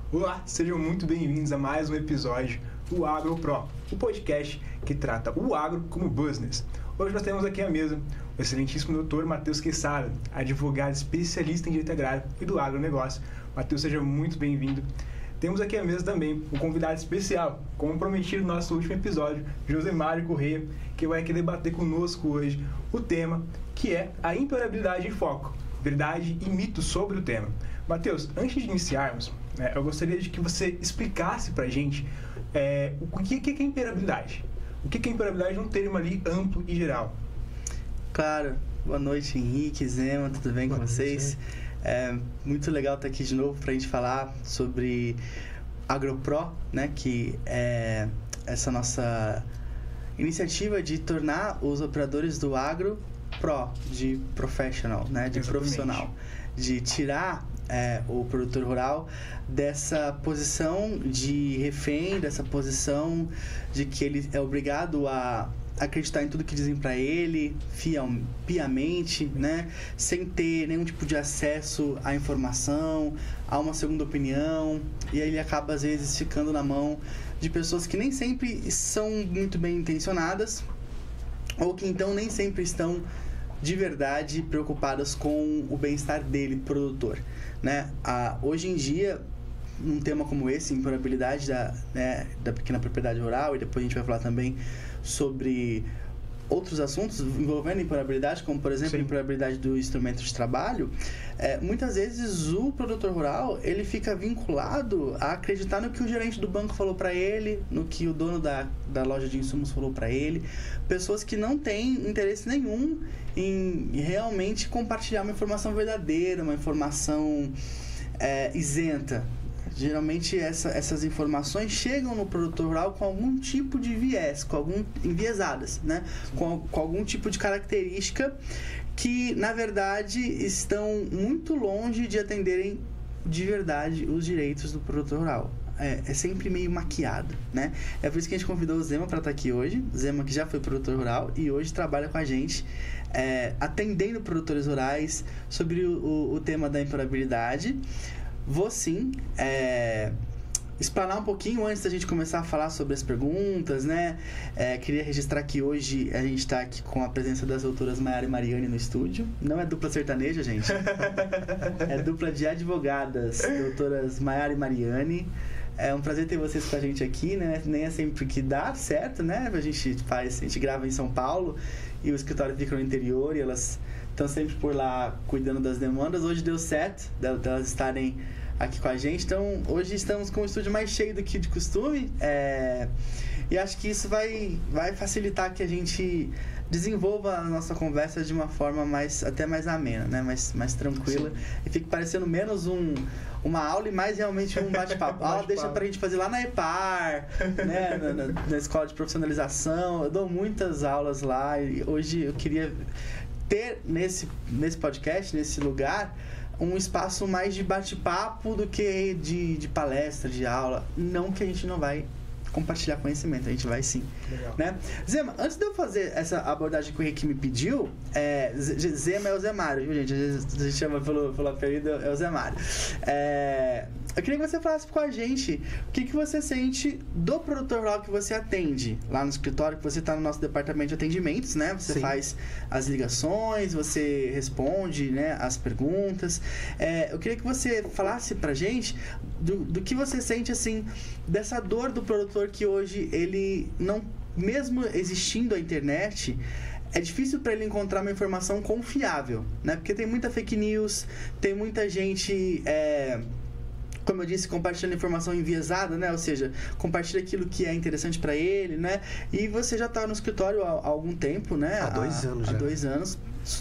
Olá, sejam muito bem-vindos a mais um episódio do Agro Pro, o podcast que trata o agro como business. Hoje nós temos aqui à mesa o excelentíssimo Dr. Matheus Quesada, advogado especialista em direito agrário e do agronegócio. Matheus, seja muito bem-vindo. Temos aqui à mesa também um convidado especial, como prometido no nosso último episódio, Josemário Corrêa, que vai aqui debater conosco hoje o tema que é a impermeabilidade em foco, verdade e mitos sobre o tema. Matheus, antes de iniciarmos, eu gostaria de que você explicasse pra gente o que é impermeabilidade. O que é impermeabilidade num termo ali amplo e geral? Claro. Boa noite, Henrique, Zema, tudo bem com vocês? É muito legal estar aqui de novo para a gente falar sobre AgroPro, né, que é essa nossa iniciativa de tornar os operadores do agro pro, de professional, né, de profissional, de tirar o produtor rural dessa posição de refém, dessa posição de que ele é obrigado a acreditar em tudo que dizem para ele, piamente, né? Sem ter nenhum tipo de acesso à informação, a uma segunda opinião, e aí ele acaba às vezes ficando na mão de pessoas que nem sempre são muito bem intencionadas, ou que então nem sempre estão de verdade preocupadas com o bem-estar dele, produtor, né? Hoje em dia, num tema como esse, impermeabilidade da pequena propriedade rural, e depois a gente vai falar também sobre outros assuntos envolvendo impermeabilidade, como por exemplo a impermeabilidade do instrumento de trabalho, muitas vezes o produtor rural ele fica vinculado a acreditar no que o gerente do banco falou para ele, no que o dono da loja de insumos falou para ele, pessoas que não têm interesse nenhum em realmente compartilhar uma informação verdadeira, uma informação isenta. Geralmente essas informações chegam no produtor rural com algum tipo de viés, enviesadas, né? Com algum tipo de característica que, na verdade, estão muito longe de atenderem de verdade os direitos do produtor rural. É sempre meio maquiado, né? É por isso que a gente convidou o Zema para estar aqui hoje. O Zema, que já foi produtor rural e hoje trabalha com a gente, atendendo produtores rurais sobre o tema da impermeabilidade. Vou sim explanar um pouquinho antes da gente começar a falar sobre as perguntas, né? Queria registrar que hoje a gente está aqui com a presença das doutoras Maiara e Mariane no estúdio. Não é dupla sertaneja, gente. É dupla de advogadas, doutoras Maiara e Mariane. É um prazer ter vocês com a gente aqui, né? Nem é sempre que dá certo, né? A gente grava em São Paulo e o escritório fica no interior e elas estão sempre por lá cuidando das demandas. Hoje deu certo delas estarem aqui com a gente. Então, hoje estamos com o estúdio mais cheio do que de costume. E acho que isso vai facilitar que a gente desenvolva a nossa conversa de uma forma até mais amena, né? mais tranquila. Sim. E fique parecendo menos uma aula e mais realmente um bate-papo. A aula deixa pra gente fazer lá na EPAR, né? na escola de profissionalização. Eu dou muitas aulas lá e hoje eu queria ter nesse podcast, nesse lugar, um espaço mais de bate-papo do que de palestra, de aula. Não que a gente não vai compartilhar conhecimento, a gente vai sim. Legal. Né? Zema, antes de eu fazer essa abordagem que o Henrique me pediu, Zema é o Zemário, viu, gente? A gente chama pelo apelido, é o Zemário. Eu queria que você falasse com a gente o que você sente do produtor rural que você atende lá no escritório, que você está no nosso departamento de atendimentos, né? Você faz as ligações, você responde, né, as perguntas. Eu queria que você falasse pra gente do que você sente, assim, dessa dor do produtor que hoje ele não, mesmo existindo a internet, é difícil para ele encontrar uma informação confiável, né? Porque tem muita fake news, tem muita gente, como eu disse, compartilhando informação enviesada, né? Ou seja, compartilha aquilo que é interessante para ele, né? E você já está no escritório há algum tempo, né? Há 2 anos já. Há 2 anos,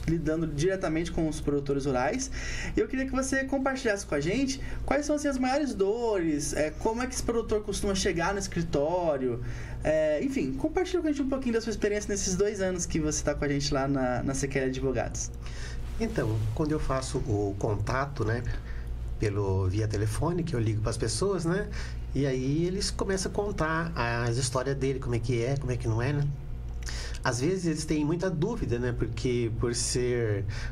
lidando diretamente com os produtores rurais. E eu queria que você compartilhasse com a gente quais são assim, as maiores dores, como é que esse produtor costuma chegar no escritório. Enfim, compartilha com a gente um pouquinho da sua experiência nesses 2 anos que você está com a gente lá na Sequeira Advogados. Então, quando eu faço o contato, né, via telefone, que eu ligo para as pessoas, né, e aí eles começam a contar as histórias dele, como é que não é, né. às vezes eles têm muita dúvida, né? Porque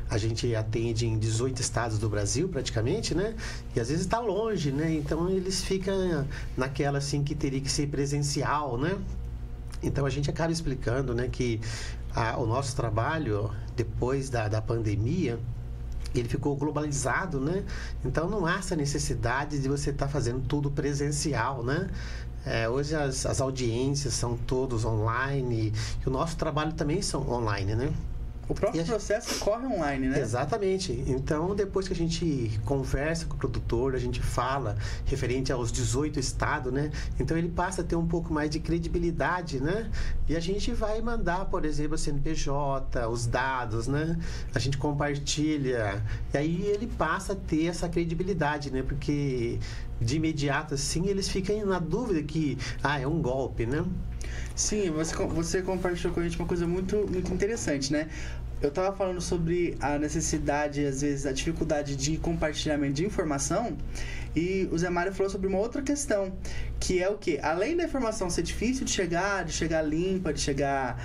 a gente atende em 18 estados do Brasil praticamente, né? E às vezes está longe, né? Então eles ficam naquela assim que teria que ser presencial, né? Então a gente acaba explicando, né, que o nosso trabalho depois da pandemia ele ficou globalizado, né? Então não há essa necessidade de você estar fazendo tudo presencial, né? Hoje as audiências são todos online e o nosso trabalho também são online, né? O próprio processo corre online, né? Exatamente. Então, depois que a gente conversa com o produtor, a gente fala referente aos 18 estados, né? Então, ele passa a ter um pouco mais de credibilidade, né? E a gente vai mandar, por exemplo, a CNPJ, os dados, né? A gente compartilha. E aí, ele passa a ter essa credibilidade, né? Porque, de imediato, assim, eles ficam na dúvida que, é um golpe, né? Sim, você compartilhou com a gente uma coisa muito, muito interessante, né? Eu estava falando sobre a necessidade, às vezes, a dificuldade de compartilhamento de informação, e o Zé Mário falou sobre uma outra questão, que é o quê? Além da informação ser difícil de chegar limpa, de chegar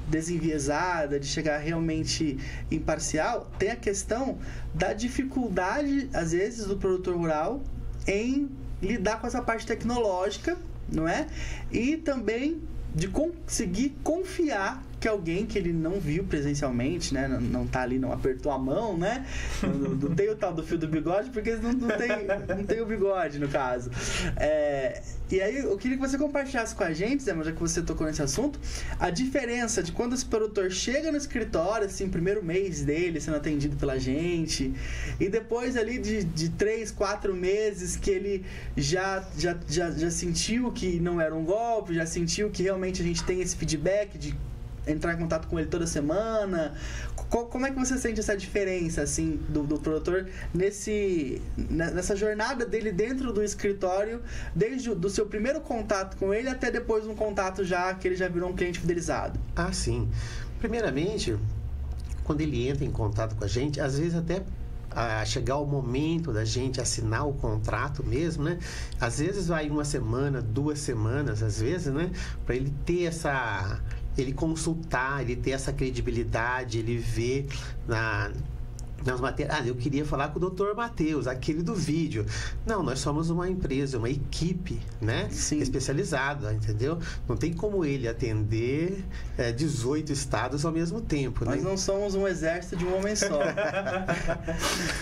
desenviesada, de chegar realmente imparcial, tem a questão da dificuldade, às vezes, do produtor rural em lidar com essa parte tecnológica, não é? E também de conseguir confiar que alguém que ele não viu presencialmente, né? Não tá ali, não apertou a mão, né? Não tem o tal do fio do bigode, porque não tem o bigode, no caso. E aí, eu queria que você compartilhasse com a gente, Zé, já que você tocou nesse assunto, a diferença de quando esse produtor chega no escritório, assim, primeiro mês dele sendo atendido pela gente, e depois ali de 3, 4 meses que ele já sentiu que não era um golpe, já sentiu que realmente a gente tem esse feedback de entrar em contato com ele toda semana. Como é que você sente essa diferença, assim, do produtor nessa jornada dele dentro do escritório, desde o seu primeiro contato com ele até depois um contato já que ele já virou um cliente fidelizado? Ah, sim. Primeiramente, quando ele entra em contato com a gente, às vezes até chegar o momento da gente assinar o contrato mesmo, né? Às vezes vai 1 semana, 2 semanas, às vezes, né? Para ele ter ele consultar, ele ter essa credibilidade, ele ver nas matérias. Eu queria falar com o Dr. Matheus, aquele do vídeo. Não, nós somos uma empresa, uma equipe, né? Sim. Especializada, entendeu? Não tem como ele atender 18 estados ao mesmo tempo, Nós né? não somos um exército de um homem só.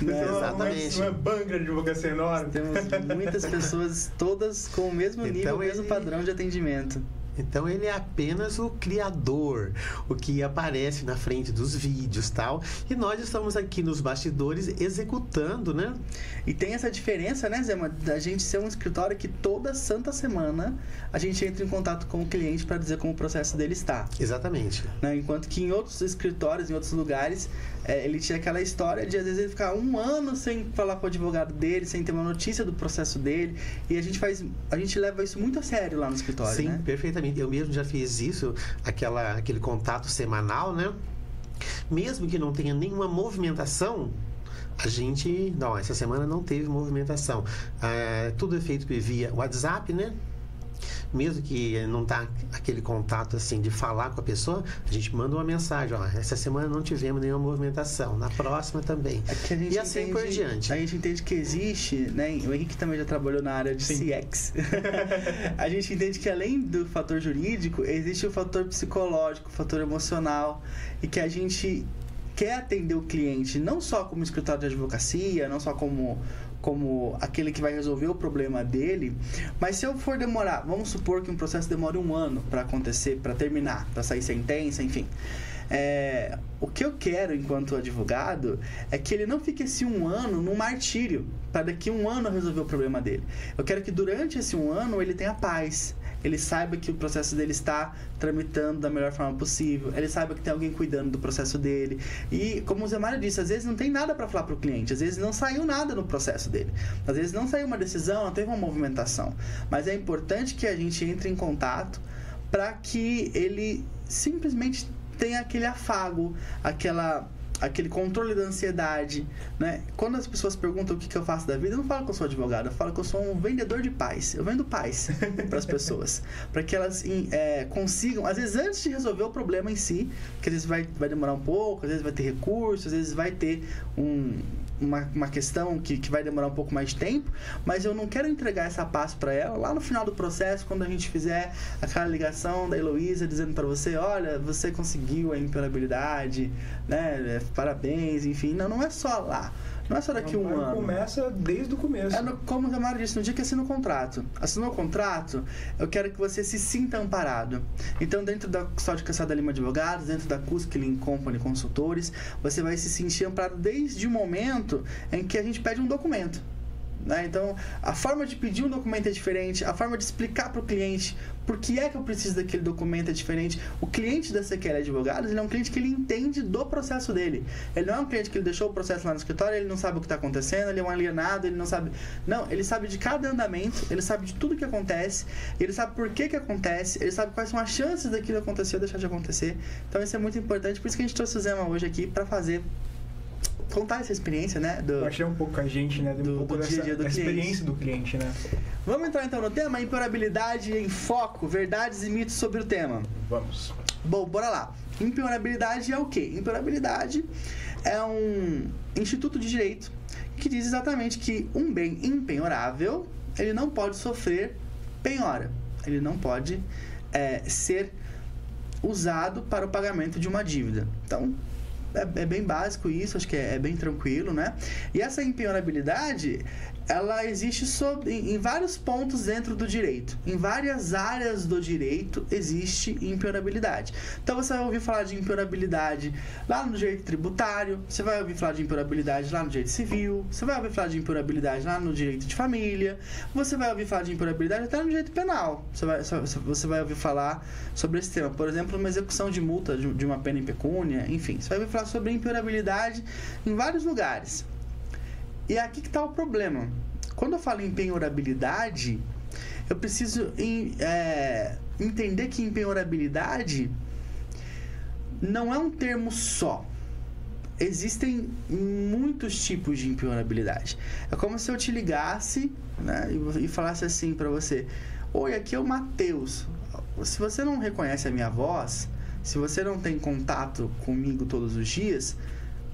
Exatamente. Uma banca de advocacia enorme. Temos muitas pessoas, todas com o mesmo nível, o mesmo padrão de atendimento. Então ele é apenas o criador, o que aparece na frente dos vídeos, tal. E nós estamos aqui nos bastidores executando, né? E tem essa diferença, né, Zé, da gente ser um escritório que toda santa semana a gente entra em contato com o cliente para dizer como o processo dele está. Exatamente. Né? Enquanto que em outros escritórios, em outros lugares, ele tinha aquela história de às vezes ele ficar 1 ano sem falar com o advogado dele, sem ter uma notícia do processo dele. E a gente leva isso muito a sério lá no escritório. Sim, né? Perfeitamente. Eu mesmo já fiz isso, aquele contato semanal, né? Mesmo que não tenha nenhuma movimentação, a gente... Não, essa semana não teve movimentação. Tudo é feito via WhatsApp, né? Mesmo que não tá aquele contato assim de falar com a pessoa, a gente manda uma mensagem, essa semana não tivemos nenhuma movimentação, na próxima também. E assim por diante. A gente entende que existe, né? O Henrique também já trabalhou na área de CX. A gente entende que além do fator jurídico, existe o fator psicológico, o fator emocional, e que a gente quer atender o cliente não só como escritório de advocacia, não só como aquele que vai resolver o problema dele, mas se eu for demorar, vamos supor que um processo demore 1 ano para acontecer, para terminar, para sair sentença, enfim. O que eu quero enquanto advogado é que ele não fique esse 1 ano num martírio para daqui 1 ano resolver o problema dele. Eu quero que durante esse 1 ano ele tenha paz, ele saiba que o processo dele está tramitando da melhor forma possível, ele saiba que tem alguém cuidando do processo dele. E como o Zé Mário disse, às vezes não tem nada para falar para o cliente, às vezes não saiu nada no processo dele, às vezes não saiu uma decisão, não teve uma movimentação, mas é importante que a gente entre em contato para que ele simplesmente tenha aquele afago, aquele controle da ansiedade, né? Quando as pessoas perguntam o que eu faço da vida, eu não falo que eu sou advogado, eu falo que eu sou um vendedor de paz. Eu vendo paz para as pessoas, para que elas consigam, às vezes antes de resolver o problema em si, que às vezes vai demorar um pouco, às vezes vai ter recursos, às vezes vai ter uma questão que vai demorar um pouco mais de tempo, mas eu não quero entregar essa paz para ela lá no final do processo, quando a gente fizer aquela ligação da Heloísa dizendo para você, olha, você conseguiu a impenhorabilidade, né, parabéns, enfim, não é só lá. Não é só daqui um ano. Começa desde o começo. Como a Mara disse, no dia que assina o contrato. Assinou o contrato, eu quero que você se sinta amparado. Então, dentro da Custódia Cassada Lima Advogados, dentro da Cusca Link Company Consultores, você vai se sentir amparado desde o momento em que a gente pede um documento. Né? Então, a forma de pedir um documento é diferente, a forma de explicar para o cliente por que é que eu preciso daquele documento é diferente. O cliente da CQL Advogados, ele é um cliente que ele entende do processo dele. Ele não é um cliente que ele deixou o processo lá no escritório, ele não sabe o que está acontecendo, ele é um alienado, ele não sabe... Não, ele sabe de cada andamento, ele sabe de tudo que acontece, ele sabe por que acontece, ele sabe quais são as chances daquilo acontecer ou deixar de acontecer. Então, isso é muito importante, por isso que a gente trouxe o Zema hoje aqui para contar essa experiência, né? Compartilhar um pouco com a gente, né? Um pouco dia a dia do experiência do cliente, né? Vamos entrar então no tema, impenhorabilidade em foco, verdades e mitos sobre o tema. Vamos. Bom, bora lá. Impenhorabilidade é o quê? Impenhorabilidade é um instituto de direito que diz exatamente que um bem impenhorável, ele não pode sofrer penhora. Ele não pode ser usado para o pagamento de uma dívida. Então, é bem básico isso, acho que é bem tranquilo, né? E essa impenhorabilidade, ela existe em vários pontos dentro do direito. Em várias áreas do direito existe impenhorabilidade. Então você vai ouvir falar de impenhorabilidade lá no direito tributário, você vai ouvir falar de impenhorabilidade lá no direito civil, você vai ouvir falar de impenhorabilidade lá no direito de família, você vai ouvir falar de impenhorabilidade até no direito penal. Você vai ouvir falar sobre esse tema. Por exemplo, uma execução de multa de uma pena em pecúnia, enfim. Você vai ouvir falar sobre impenhorabilidade em vários lugares. E aqui que está o problema. Quando eu falo em penhorabilidade, eu preciso entender que impenhorabilidade não é um termo só. Existem muitos tipos de impenhorabilidade. É como se eu te ligasse, né, e falasse assim para você: oi, aqui é o Matheus. Se você não reconhece a minha voz, se você não tem contato comigo todos os dias,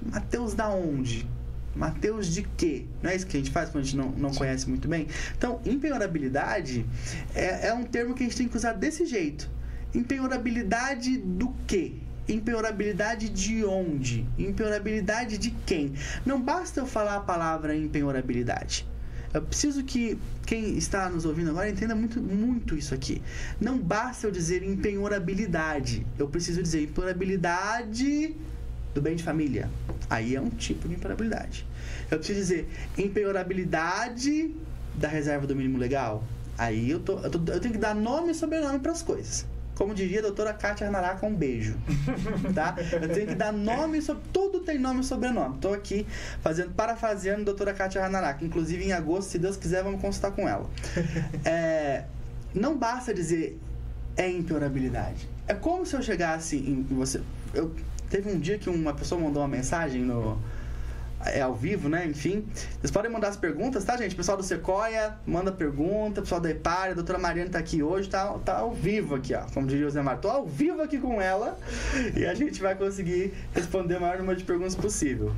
Matheus da onde? Matheus de quê? Não é isso que a gente faz quando a gente não conhece muito bem? Então, impenhorabilidade é um termo que a gente tem que usar desse jeito. Impenhorabilidade do quê? Impenhorabilidade de onde? Impenhorabilidade de quem? Não basta eu falar a palavra impenhorabilidade. Eu preciso que quem está nos ouvindo agora entenda muito, muito isso aqui. Não basta eu dizer impenhorabilidade. Eu preciso dizer impenhorabilidade do bem de família. Aí é um tipo de impenhorabilidade. Eu preciso dizer empenhorabilidade da reserva do mínimo legal. Aí eu tenho que dar nome e sobrenome para as coisas. Como diria a doutora Kátia Hanaraka, um beijo. Tá? Eu tenho que dar nome, tudo tem nome e sobrenome. Estou aqui parafraseando a doutora Kátia Hanaraka. Inclusive, em agosto, se Deus quiser, vamos consultar com ela. Não basta dizer impenhorabilidade. É como se eu chegasse em você... Teve um dia que uma pessoa mandou uma mensagem ao vivo, né? Enfim, vocês podem mandar as perguntas, tá, gente? O pessoal do Sequoia manda pergunta, o pessoal da Epar, a doutora Mariana tá aqui hoje, tá ao vivo aqui, ó. Como diria o Zé Mar, tô ao vivo aqui com ela e a gente vai conseguir responder o maior número de perguntas possível.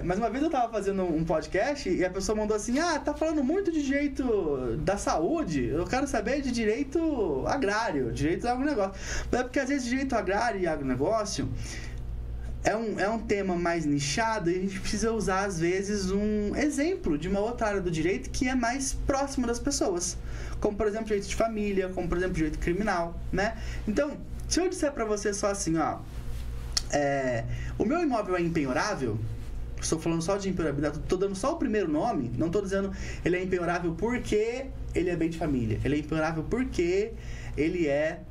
Mas uma vez eu tava fazendo um podcast e a pessoa mandou assim: tá falando muito de direito da saúde, eu quero saber de direito agrário, direito do agronegócio. Mas é porque às vezes direito agrário e agronegócio é um tema mais nichado e a gente precisa usar às vezes um exemplo de uma outra área do direito que é mais próximo das pessoas, como por exemplo direito de família, como por exemplo direito criminal, né? Então, se eu disser pra você só assim, o meu imóvel é impenhorável, estou falando só de impenhorabilidade, estou dando só o primeiro nome, não estou dizendo ele é impenhorável porque ele é bem de família, ele é impenhorável porque ele é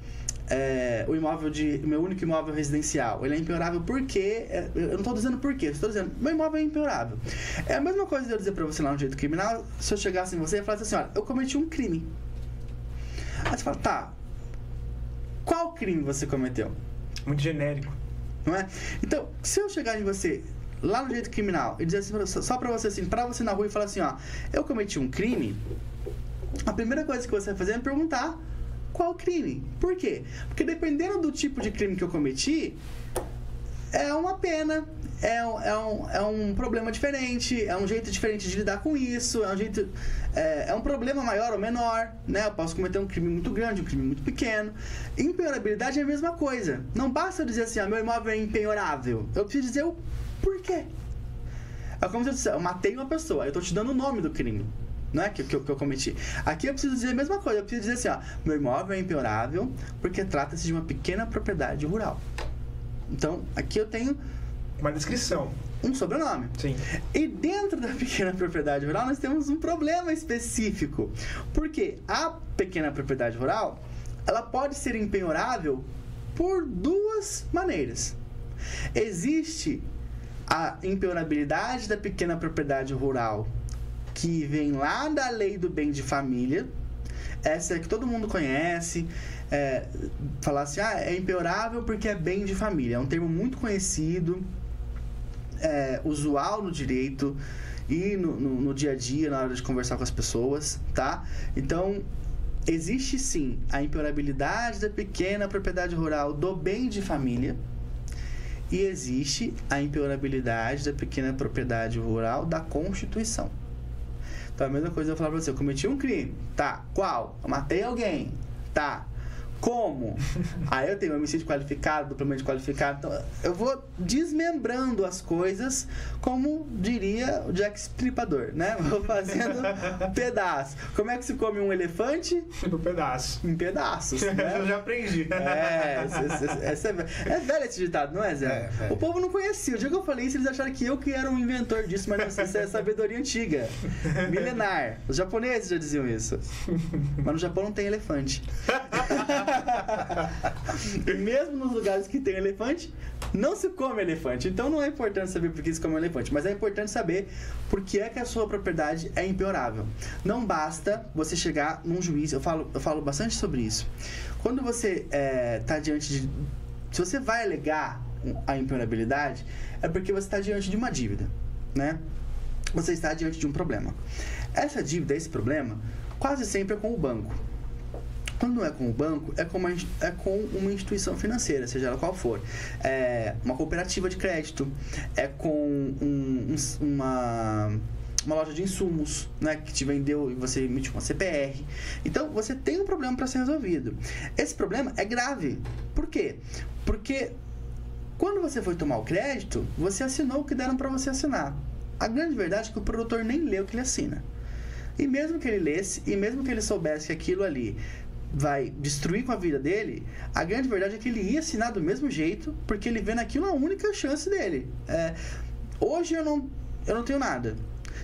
o meu único imóvel residencial, ele é impenhorável porque, eu não estou dizendo porquê, estou dizendo, meu imóvel é impenhorável. É a mesma coisa de eu dizer para você lá no direito criminal, se eu chegasse em você e falasse assim: olha, eu cometi um crime. Aí você fala: tá, qual crime você cometeu? Muito genérico. não é? Então, se eu chegar em você lá no direito criminal e dizer assim, só pra você assim, parar você na rua e falar assim, ó, eu cometi um crime, a primeira coisa que você vai fazer é me perguntar qual crime. Por quê? Porque dependendo do tipo de crime que eu cometi, é uma pena, é um problema diferente, é um jeito diferente de lidar com isso, é um problema maior ou menor, né? Eu posso cometer um crime muito grande, um crime muito pequeno. Empenhorabilidade é a mesma coisa. Não basta eu dizer assim, meu imóvel é empenhorável. Eu preciso dizer o porquê. É como se eu dissesse, eu matei uma pessoa, eu estou te dando o nome do crime, não é? Que eu cometi. Aqui eu preciso dizer a mesma coisa, eu preciso dizer assim, meu imóvel é empenhorável porque trata-se de uma pequena propriedade rural. Então, aqui eu tenho uma descrição, um sobrenome. Sim. E dentro da pequena propriedade rural nós temos um problema específico. Porque a pequena propriedade rural, ela pode ser empenhorável por duas maneiras. Existe a empenhorabilidade da pequena propriedade rural, que vem lá da lei do bem de família. Essa é que todo mundo conhece. Falar assim, é empenhorável porque é bem de família. É um termo muito conhecido, usual no direito e no dia a dia, na hora de conversar com as pessoas, tá? Então, existe sim a empenhorabilidade da pequena propriedade rural do bem de família e existe a empenhorabilidade da pequena propriedade rural da Constituição. Então, a mesma coisa eu falar pra você, eu cometi um crime, tá? Qual? Eu matei alguém, tá? Como? Aí eu tenho homicídio qualificado, duplamente qualificado. Então, eu vou desmembrando as coisas, como diria o Jack Stripador, né? Vou fazendo pedaço. Como é que se come um elefante? No pedaço. Em pedaços, né? Eu já aprendi. É velho esse ditado, não é, Zé? O povo não conhecia. O dia que eu falei isso, eles acharam que eu que era um inventor disso, mas isso é sabedoria antiga, milenar. Os japoneses já diziam isso. Mas no Japão não tem elefante. E mesmo nos lugares que tem elefante, não se come elefante. Então não é importante saber por que se come elefante, mas é importante saber por que é que a sua propriedade é empenhorável. Não basta você chegar num juiz, eu falo bastante sobre isso. Quando você está diante de... Se você vai alegar a empenhorabilidade, é porque você está diante de uma dívida, né? Você está diante de um problema. Essa dívida, esse problema, quase sempre é com o banco. Quando não é com o banco, é com uma instituição financeira, seja ela qual for. Uma cooperativa de crédito, é com uma loja de insumos, né, que te vendeu e você emitiu uma CPR. Então, você tem um problema para ser resolvido. Esse problema é grave. Por quê? Porque quando você foi tomar o crédito, você assinou o que deram para você assinar. A grande verdade é que o produtor nem lê o que ele assina. E mesmo que ele lesse, e mesmo que ele soubesse que aquilo ali vai destruir com a vida dele, a grande verdade é que ele ia assinar do mesmo jeito, porque ele vê naquilo a única chance dele. Hoje eu não tenho nada.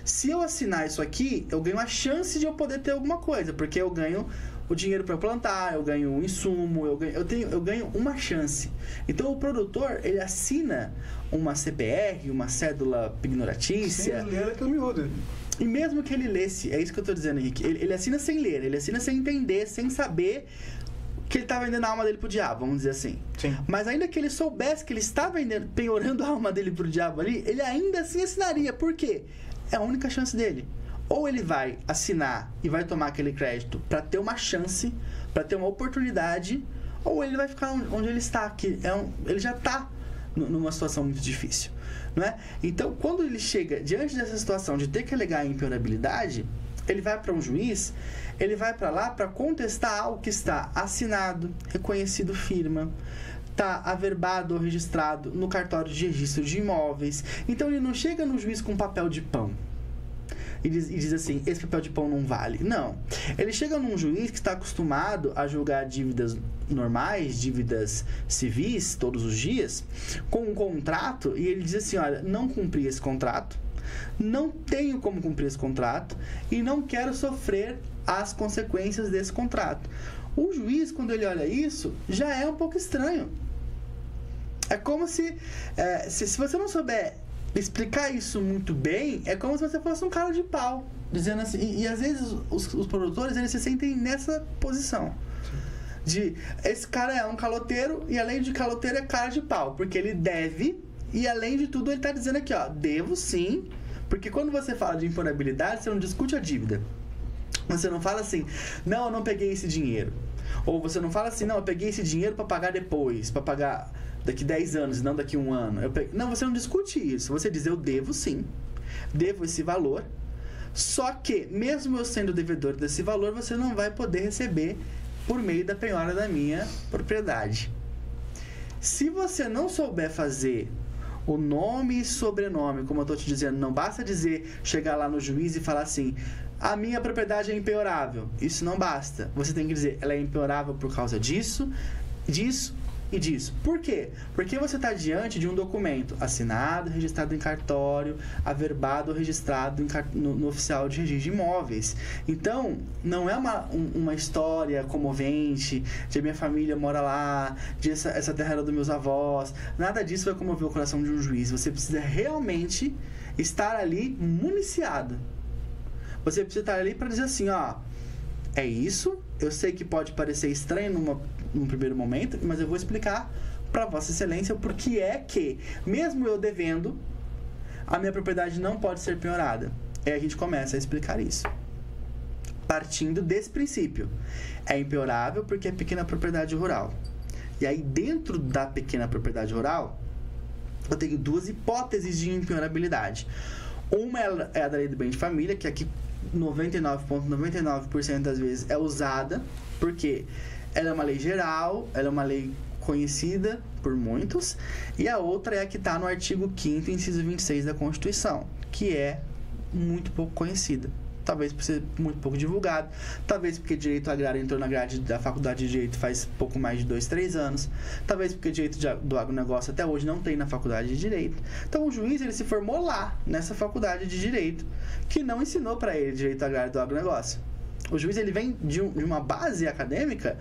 Se eu assinar isso aqui, eu ganho a chance de eu poder ter alguma coisa, porque eu ganho o dinheiro para plantar, eu ganho o insumo, eu ganho uma chance. Então o produtor, ele assina uma CPR, uma cédula pignoratícia. Sem ler aquilo miúdo. E mesmo que ele lesse, é isso que eu tô dizendo, Henrique, ele assina sem ler, ele assina sem entender, sem saber que ele tá vendendo a alma dele pro diabo, vamos dizer assim. Sim. Mas ainda que ele soubesse que ele está penhorando a alma dele pro diabo ali, ele ainda assim assinaria. Por quê? É a única chance dele. Ou ele vai assinar e vai tomar aquele crédito para ter uma chance, para ter uma oportunidade, ou ele vai ficar onde ele está, que ele já está numa situação muito difícil, não é? Então, quando ele chega diante dessa situação de ter que alegar a empenhorabilidade, ele vai para um juiz, ele vai para lá para contestar algo que está assinado, reconhecido firma, está averbado ou registrado no cartório de registro de imóveis. Então, ele não chega no juiz com papel de pão e diz assim, esse papel de pão não vale. Não. Ele chega num juiz que está acostumado a julgar dívidas normais, dívidas civis, todos os dias, com um contrato, e ele diz assim, olha, não cumpri esse contrato, não tenho como cumprir esse contrato e não quero sofrer as consequências desse contrato. O juiz, quando ele olha isso, já é um pouco estranho. É como se você não souber explicar isso muito bem, é como se você fosse um cara de pau, dizendo assim, e às vezes os produtores, eles se sentem nessa posição, Esse cara é um caloteiro e além de caloteiro é cara de pau, porque ele deve e além de tudo ele tá dizendo aqui, ó, devo sim, porque quando você fala de imponabilidade, você não discute a dívida. Você não fala assim, não, eu não peguei esse dinheiro. Ou você não fala assim, não, eu peguei esse dinheiro para pagar depois, para pagar daqui 10 anos, não daqui 1 ano. Não, você não discute isso. Você diz, eu devo sim, devo esse valor, só que, mesmo eu sendo devedor desse valor, você não vai poder receber por meio da penhora da minha propriedade. Se você não souber fazer o nome e sobrenome, como eu estou te dizendo, não basta dizer, chegar lá no juiz e falar assim, a minha propriedade é impenhorável. Isso não basta. Você tem que dizer, ela é impenhorável por causa disso, disso e disso. Por quê? Porque você está diante de um documento assinado, registrado em cartório, averbado ou registrado no oficial de registro de imóveis. Então, não é uma história comovente de a minha família mora lá, de essa terra era dos meus avós. Nada disso vai comover o coração de um juiz. Você precisa realmente estar ali municiado. Você precisa estar ali para dizer assim, ó, é isso, eu sei que pode parecer estranho num primeiro momento, mas eu vou explicar para Vossa Excelência o porquê é que, mesmo eu devendo, a minha propriedade não pode ser penhorada. Aí a gente começa a explicar isso. Partindo desse princípio. É impenhorável porque é pequena propriedade rural. E aí, dentro da pequena propriedade rural, eu tenho 2 hipóteses de impenhorabilidade. Uma é a da lei do bem de família, que aqui 99,99% das vezes é usada, porque ela é uma lei geral, ela é uma lei conhecida por muitos, e a outra é a que está no artigo 5º, inciso 26 da Constituição, que é muito pouco conhecida. Talvez por ser muito pouco divulgado, talvez porque direito agrário entrou na grade da Faculdade de Direito faz pouco mais de 2, 3 anos, talvez porque direito do agronegócio até hoje não tem na Faculdade de Direito. Então o juiz ele se formou lá, nessa Faculdade de Direito, que não ensinou para ele direito agrário do agronegócio. O juiz ele vem de uma base acadêmica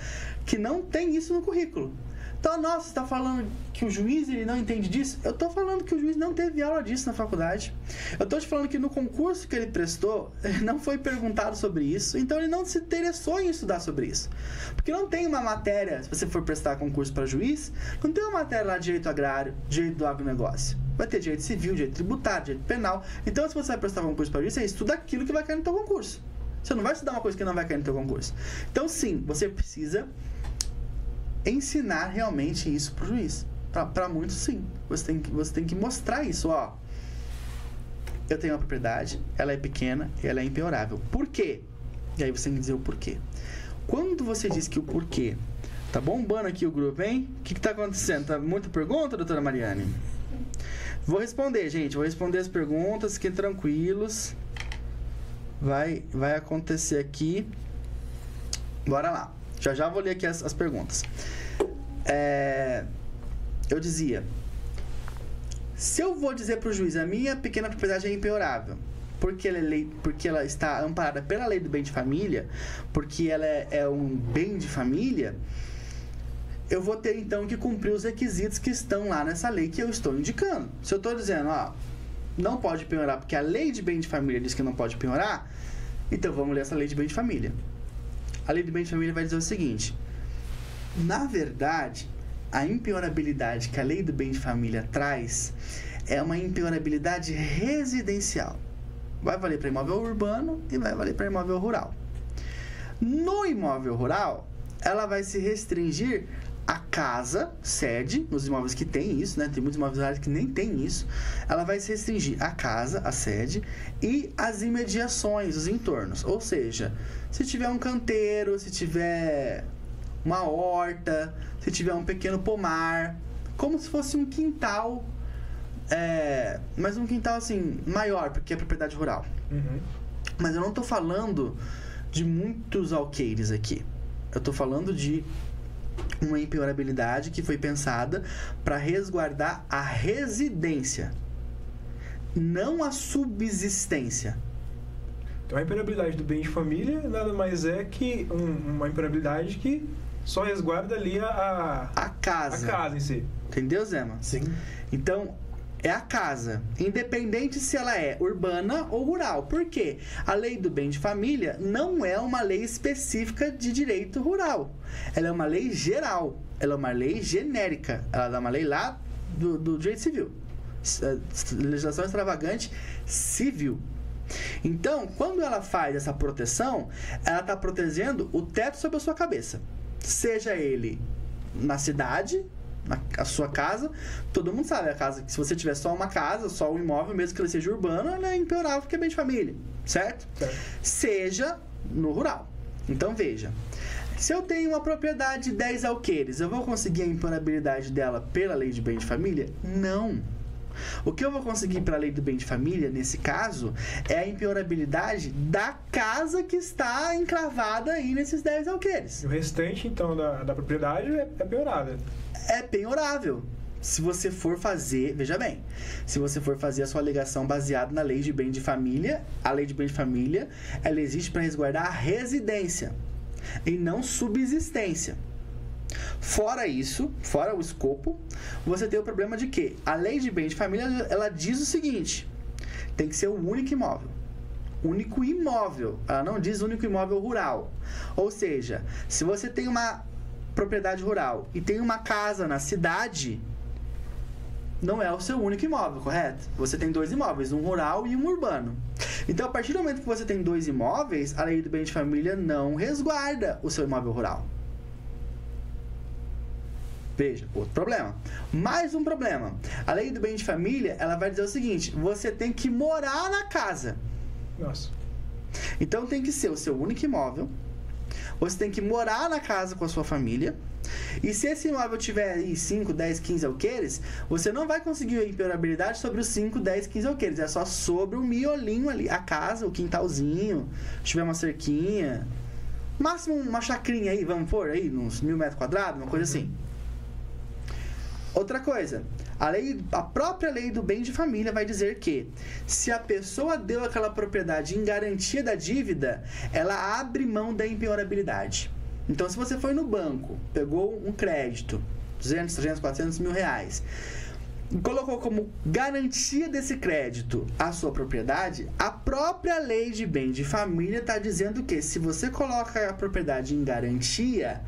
que não tem isso no currículo. Então, nossa, você está falando que o juiz ele não entende disso? Eu estou falando que o juiz não teve aula disso na faculdade. Eu estou te falando que no concurso que ele prestou, não foi perguntado sobre isso, então ele não se interessou em estudar sobre isso. Porque não tem uma matéria, se você for prestar concurso para juiz, não tem uma matéria lá de direito agrário, direito do agronegócio. Vai ter direito civil, direito tributário, direito penal. Então, se você vai prestar concurso para juiz, você estuda aquilo que vai cair no teu concurso. Você não vai estudar uma coisa que não vai cair no teu concurso. Então, sim, você precisa ensinar realmente isso pro juiz. Para muitos, sim. Você tem que mostrar isso, ó. Eu tenho uma propriedade, ela é pequena e ela é impenhorável. Por quê? E aí você tem que dizer o porquê. Quando você diz que o porquê... Tá bombando aqui o grupo, hein? O que tá acontecendo? Tá muita pergunta, doutora Mariane? Vou responder, gente. Vou responder as perguntas, fiquem tranquilos. Vai acontecer aqui. Bora lá. Já vou ler aqui as perguntas. Eu dizia, se eu vou dizer para o juiz, a minha pequena propriedade é impenhorável, porque ela está amparada pela lei do bem de família, porque ela é um bem de família, eu vou ter então que cumprir os requisitos que estão lá nessa lei que eu estou indicando. Se eu estou dizendo, não pode penhorar porque a lei de bem de família diz que não pode penhorar, então vamos ler essa lei de bem de família. A lei do bem de família vai dizer o seguinte: na verdade, a impenhorabilidade que a lei do bem de família traz é uma impenhorabilidade residencial. Vai valer para imóvel urbano e vai valer para imóvel rural. No imóvel rural, ela vai se restringir à casa, sede, nos imóveis que tem isso, né? Tem muitos imóveis rurais que nem tem isso. Ela vai se restringir à casa, à sede e às imediações, os entornos. Ou seja, se tiver um canteiro, se tiver uma horta, se tiver um pequeno pomar, como se fosse um quintal, mas um quintal assim, maior, porque é propriedade rural. Uhum. Mas eu não estou falando de muitos alqueires aqui. Eu estou falando de uma impenhorabilidade que foi pensada para resguardar a residência, não a subsistência. Então a impenhorabilidade do bem de família nada mais é que uma impenhorabilidade que só resguarda ali a casa. A casa em si. Entendeu, Zema? Sim. Então, é a casa, independente se ela é urbana ou rural. Por quê? A lei do bem de família não é uma lei específica de direito rural. Ela é uma lei geral. Ela é uma lei genérica. Ela é uma lei lá do direito civil. Legislação extravagante civil. Então, quando ela faz essa proteção, ela está protegendo o teto sobre a sua cabeça. Seja ele na cidade, a sua casa, todo mundo sabe, a casa, se você tiver só uma casa, só um imóvel, mesmo que ele seja urbano, ela é impenhorável porque é bem de família, certo? Seja no rural. Então veja, se eu tenho uma propriedade de 10 alqueires, eu vou conseguir a impenhorabilidade dela pela lei de bem de família? Não. O que eu vou conseguir pela lei do bem de família, nesse caso, é a impenhorabilidade da casa que está encravada aí nesses 10 alqueires. O restante, então, da propriedade é penhorada. É penhorável. Se você for fazer, veja bem, se você for fazer a sua alegação baseada na lei de bem de família, a lei de bem de família, ela existe para resguardar a residência e não subsistência. Fora isso, fora o escopo, você tem o problema de que a lei de bem de família, ela diz o seguinte: tem que ser o único imóvel. Único imóvel. Ela não diz único imóvel rural. Ou seja, se você tem uma propriedade rural e tem uma casa na cidade, não é o seu único imóvel, correto? Você tem 2 imóveis, um rural e um urbano. Então, a partir do momento que você tem 2 imóveis, a lei do bem de família não resguarda o seu imóvel rural. Veja, outro problema. Mais um problema. A lei do bem de família, ela vai dizer o seguinte: você tem que morar na casa. Nossa. Então, tem que ser o seu único imóvel. Você tem que morar na casa com a sua família. E se esse imóvel tiver aí 5, 10, 15 alqueires, você não vai conseguir a impenhorabilidade sobre os 5, 10, 15 alqueires. É só sobre o miolinho ali. A casa, o quintalzinho, se tiver uma cerquinha. Máximo uma chacrinha aí, vamos pôr aí, uns 1.000 metros quadrados, uma coisa assim. Outra coisa, a própria lei do bem de família vai dizer que se a pessoa deu aquela propriedade em garantia da dívida, ela abre mão da impenhorabilidade. Então, se você foi no banco, pegou um crédito, 200, 300, 400 mil reais, e colocou como garantia desse crédito a sua propriedade, a própria lei de bem de família está dizendo que se você coloca a propriedade em garantia,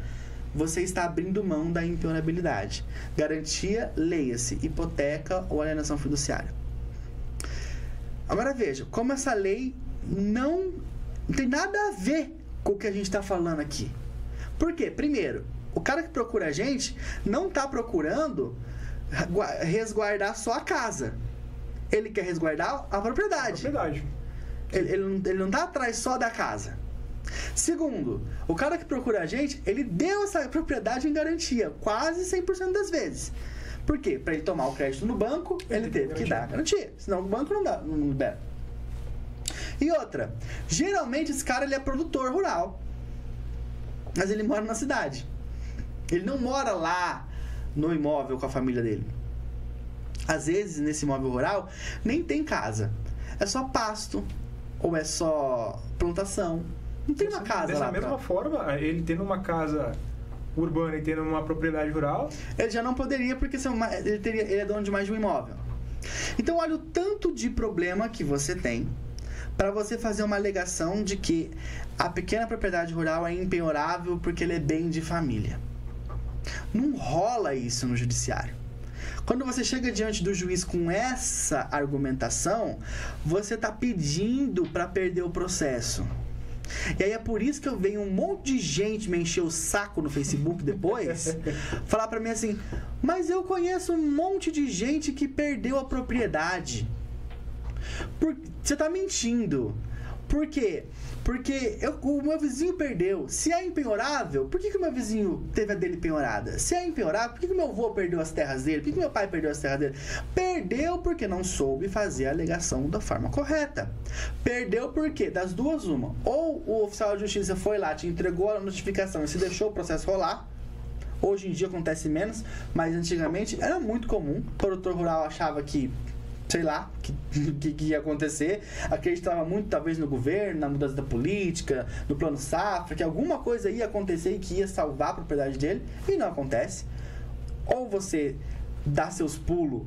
você está abrindo mão da impenhorabilidade. Garantia, leia-se, hipoteca ou alienação fiduciária. Agora veja, como essa lei não tem nada a ver com o que a gente está falando aqui. Por quê? Primeiro, o cara que procura a gente não está procurando resguardar só a casa. Ele quer resguardar a propriedade. Ele não está atrás só da casa. Segundo, o cara que procura a gente, ele deu essa propriedade em garantia quase 100% das vezes. Por quê? Para ele tomar o crédito no banco, ele teve que dar a garantia. Senão o banco não libera. E outra, geralmente esse cara ele é produtor rural, mas ele mora na cidade. Ele não mora lá no imóvel com a família dele. Às vezes, nesse imóvel rural, nem tem casa. É só pasto, ou é só plantação. Não tem uma casa lá. Dessa mesma forma, ele tendo uma casa urbana e tendo uma propriedade rural... Ele já não poderia, porque ele é dono de mais de um imóvel. Então, olha o tanto de problema que você tem para você fazer uma alegação de que a pequena propriedade rural é impenhorável porque ele é bem de família. Não rola isso no judiciário. Quando você chega diante do juiz com essa argumentação, você está pedindo para perder o processo. E aí é por isso que eu venho um monte de gente me encher o saco no Facebook depois, falar pra mim assim: mas eu conheço um monte de gente que perdeu a propriedade. Você tá mentindo. Por quê? Porque o meu vizinho perdeu. Se é impenhorável, por que o meu vizinho teve a dele penhorada? Se é impenhorável, por que o meu avô perdeu as terras dele? Por que meu pai perdeu as terras dele? Perdeu porque não soube fazer a alegação da forma correta. Perdeu porque, das duas, uma. Ou o oficial de justiça foi lá, te entregou a notificação e se deixou o processo rolar. Hoje em dia acontece menos, mas antigamente era muito comum. O produtor rural achava que, sei lá, que ia acontecer, acreditava muito talvez no governo, na mudança da política, no plano safra, que alguma coisa ia acontecer e que ia salvar a propriedade dele, e não acontece. Ou você dá seus pulos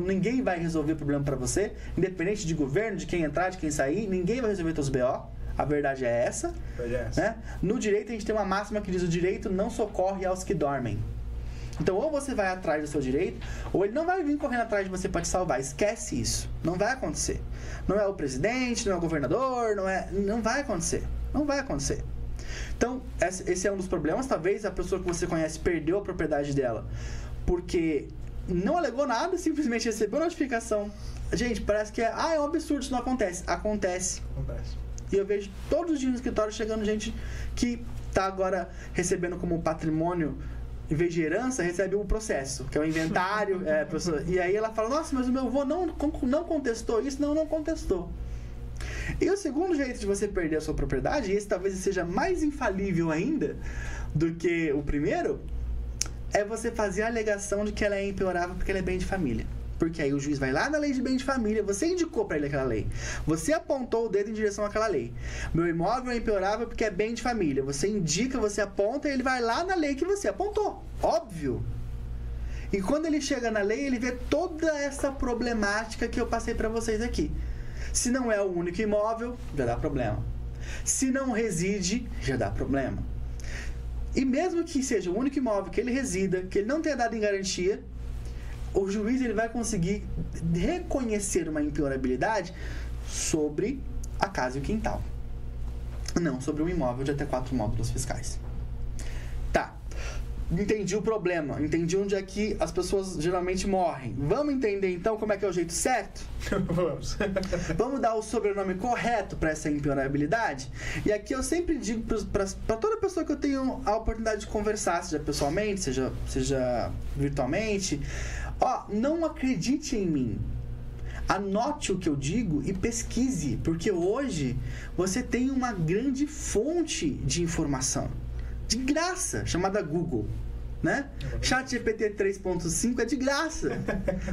ninguém vai resolver o problema para você, independente de governo, de quem entrar, de quem sair, ninguém vai resolver teus BO. A verdade é essa. Né? No direito, a gente tem uma máxima que diz: o direito não socorre aos que dormem. Então, ou você vai atrás do seu direito, ou ele não vai vir correndo atrás de você para te salvar. Esquece isso. Não vai acontecer. Não é o presidente, não é o governador, não vai acontecer. Não vai acontecer. Então, esse é um dos problemas. Talvez a pessoa que você conhece perdeu a propriedade dela porque não alegou nada, simplesmente recebeu notificação. Gente, parece que é um absurdo, isso não acontece. Acontece. E eu vejo todos os dias no escritório chegando gente que está agora recebendo como patrimônio, em vez de herança, recebe um processo, que é o inventário. E aí ela fala: nossa, mas o meu avô não contestou isso. Não contestou. E o segundo jeito de você perder a sua propriedade, e esse talvez seja mais infalível ainda do que o primeiro, é você fazer a alegação de que ela é impiorável porque ela é bem de família. Porque aí o juiz vai lá na lei de bem de família, você indicou para ele aquela lei, você apontou o dedo em direção àquela lei. Meu imóvel é impiorável porque é bem de família. Você indica, você aponta e ele vai lá na lei que você apontou. Óbvio. E quando ele chega na lei, ele vê toda essa problemática que eu passei para vocês aqui. Se não é o único imóvel, já dá problema. Se não reside, já dá problema. E mesmo que seja o único imóvel que ele resida, que ele não tenha dado em garantia, o juiz ele vai conseguir reconhecer uma impiorabilidade sobre a casa e o quintal, não sobre um imóvel de até 4 módulos fiscais. Tá, entendi o problema, entendi onde é que as pessoas geralmente morrem. Vamos entender então como é que é o jeito certo? Vamos. Vamos dar o sobrenome correto para essa impiorabilidade? E aqui eu sempre digo para toda pessoa que eu tenho a oportunidade de conversar, seja pessoalmente, seja virtualmente: não acredite em mim. Anote o que eu digo e pesquise, porque hoje você tem uma grande fonte de informação de graça, chamada Google, né? ChatGPT 3.5 é de graça.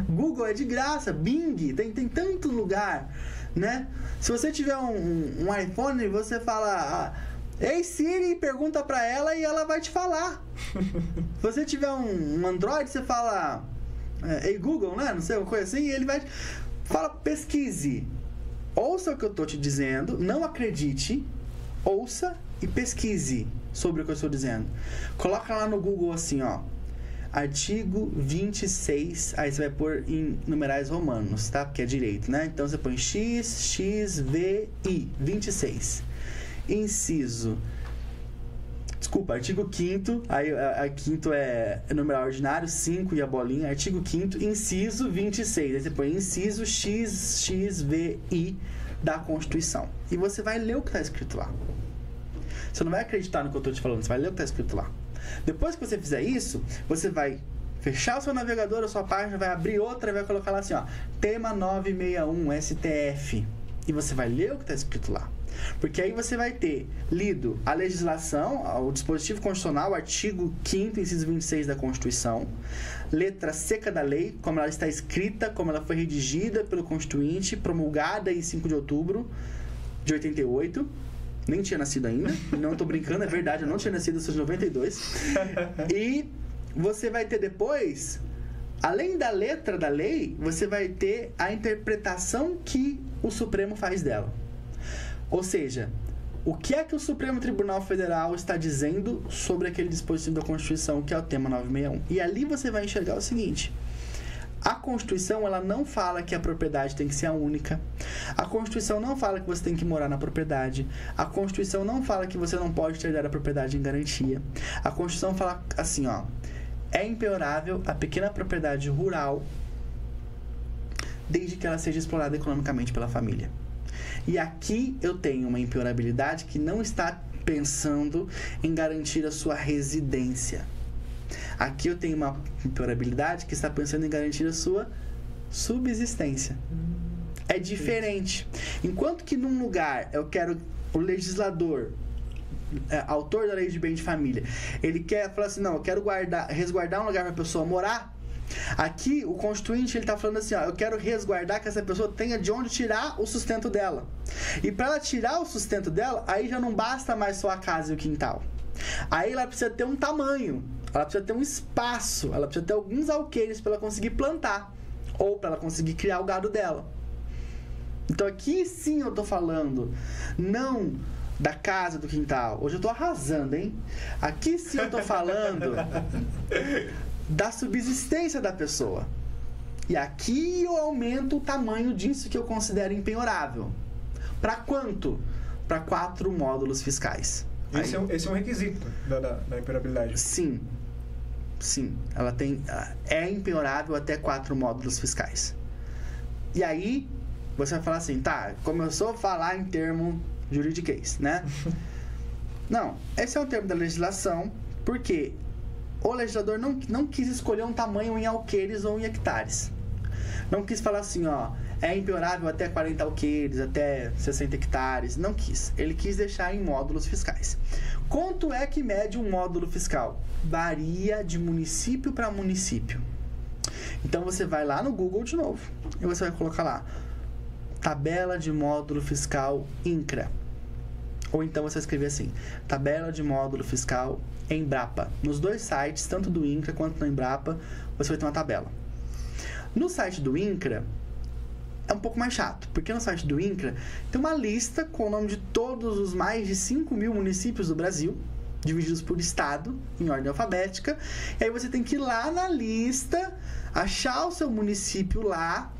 Google é de graça. Bing, tem tanto lugar, né? Se você tiver um iPhone, você fala: ei Siri, pergunta pra ela e ela vai te falar. Se você tiver um Android, você fala: ei Google, né? Não sei, uma coisa assim, e ele vai... Fala, pesquise. Ouça o que eu tô te dizendo, não acredite, ouça e pesquise sobre o que eu estou dizendo. Coloca lá no Google assim, artigo 26, aí você vai pôr em numerais romanos, tá? Porque é direito, né? Então você põe XXVI 26. Artigo 5º, aí a quinto é numeral ordinário, 5 e a bolinha, artigo 5º, inciso 26. Aí você põe inciso XXVI da Constituição. E você vai ler o que está escrito lá. Você não vai acreditar no que eu estou te falando, você vai ler o que está escrito lá. Depois que você fizer isso, você vai fechar o seu navegador, a sua página, vai abrir outra e vai colocar lá assim, tema 961 STF. E você vai ler o que está escrito lá. Porque aí você vai ter lido a legislação, o dispositivo constitucional, o artigo 5º, inciso 26 da Constituição, letra seca da lei, como ela está escrita, como ela foi redigida pelo Constituinte, promulgada em 5 de outubro de 88. Nem tinha nascido ainda, não estou brincando, é verdade, eu não tinha nascido, eu sou de 92. E você vai ter depois, além da letra da lei, você vai ter a interpretação que o Supremo faz dela. Ou seja, o que é que o Supremo Tribunal Federal está dizendo sobre aquele dispositivo da Constituição, que é o tema 961. E ali você vai enxergar o seguinte: a Constituição, ela não fala que a propriedade tem que ser a única. A Constituição não fala que você tem que morar na propriedade. A Constituição não fala que você não pode herdar a propriedade em garantia. A Constituição fala assim, é impiorável a pequena propriedade rural desde que ela seja explorada economicamente pela família. E aqui eu tenho uma impiorabilidade que não está pensando em garantir a sua residência. Aqui eu tenho uma impiorabilidade que está pensando em garantir a sua subsistência. É diferente. Enquanto que num lugar eu quero o legislador, autor da lei de bem de família, ele quer falar assim, não, eu quero resguardar um lugar para a pessoa morar. Aqui o Constituinte, ele está falando assim, eu quero resguardar que essa pessoa tenha de onde tirar o sustento dela. E para ela tirar o sustento dela, aí já não basta mais só a casa e o quintal. Aí ela precisa ter um tamanho, ela precisa ter um espaço, ela precisa ter alguns alqueires para ela conseguir plantar. ou para ela conseguir criar o gado dela. Então aqui sim eu tô falando, não da casa, do quintal. Hoje eu tô arrasando, hein? Aqui sim eu tô falando da subsistência da pessoa. E aqui eu aumento o tamanho disso que eu considero impenhorável. Para quanto? Para 4 módulos fiscais. Esse é um requisito da impenhorabilidade. Sim. Ela é impenhorável até 4 módulos fiscais. E aí, você vai falar assim, tá, começou a falar em termo juridiquês, né? Não, esse é um termo da legislação, porque o legislador não quis escolher um tamanho em alqueires ou em hectares. Não quis falar assim, ó, é impenhorável até 40 alqueires, até 60 hectares. Não quis. Ele quis deixar em módulos fiscais. Quanto é que mede um módulo fiscal? Varia de município para município. Então você vai lá no Google de novo e você vai colocar lá tabela de módulo fiscal INCRA. Ou então você escrever assim, tabela de módulo fiscal Embrapa. Nos 2 sites, tanto do INCRA quanto do Embrapa, você vai ter uma tabela. No site do INCRA, é um pouco mais chato, porque no site do INCRA tem uma lista com o nome de todos os mais de 5.000 municípios do Brasil, divididos por estado, em ordem alfabética, e aí você tem que ir lá na lista, achar o seu município lá,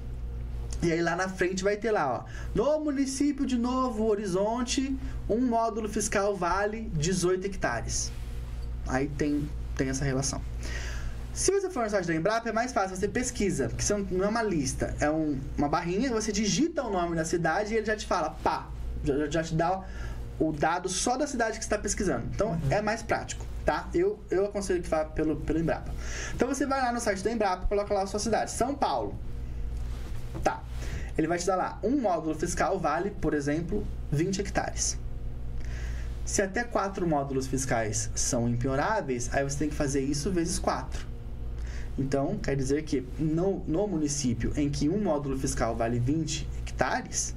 e aí lá na frente vai ter lá, ó, no município de Novo Horizonte, um módulo fiscal vale 18 hectares. Aí tem essa relação. Se você for no site da Embrapa, é mais fácil, você pesquisa, porque não é uma lista, é uma barrinha, você digita o nome da cidade e ele já te fala, pá, já te dá o dado só da cidade que você está pesquisando. Então, é mais prático, tá? Eu aconselho que vá pelo Embrapa. Então, você vai lá no site da Embrapa, coloca lá a sua cidade, São Paulo. Tá. Ele vai te dar lá, um módulo fiscal vale, por exemplo, 20 hectares. Se até 4 módulos fiscais são impenhoráveis, aí você tem que fazer isso vezes 4. Então, quer dizer que no município em que um módulo fiscal vale 20 hectares,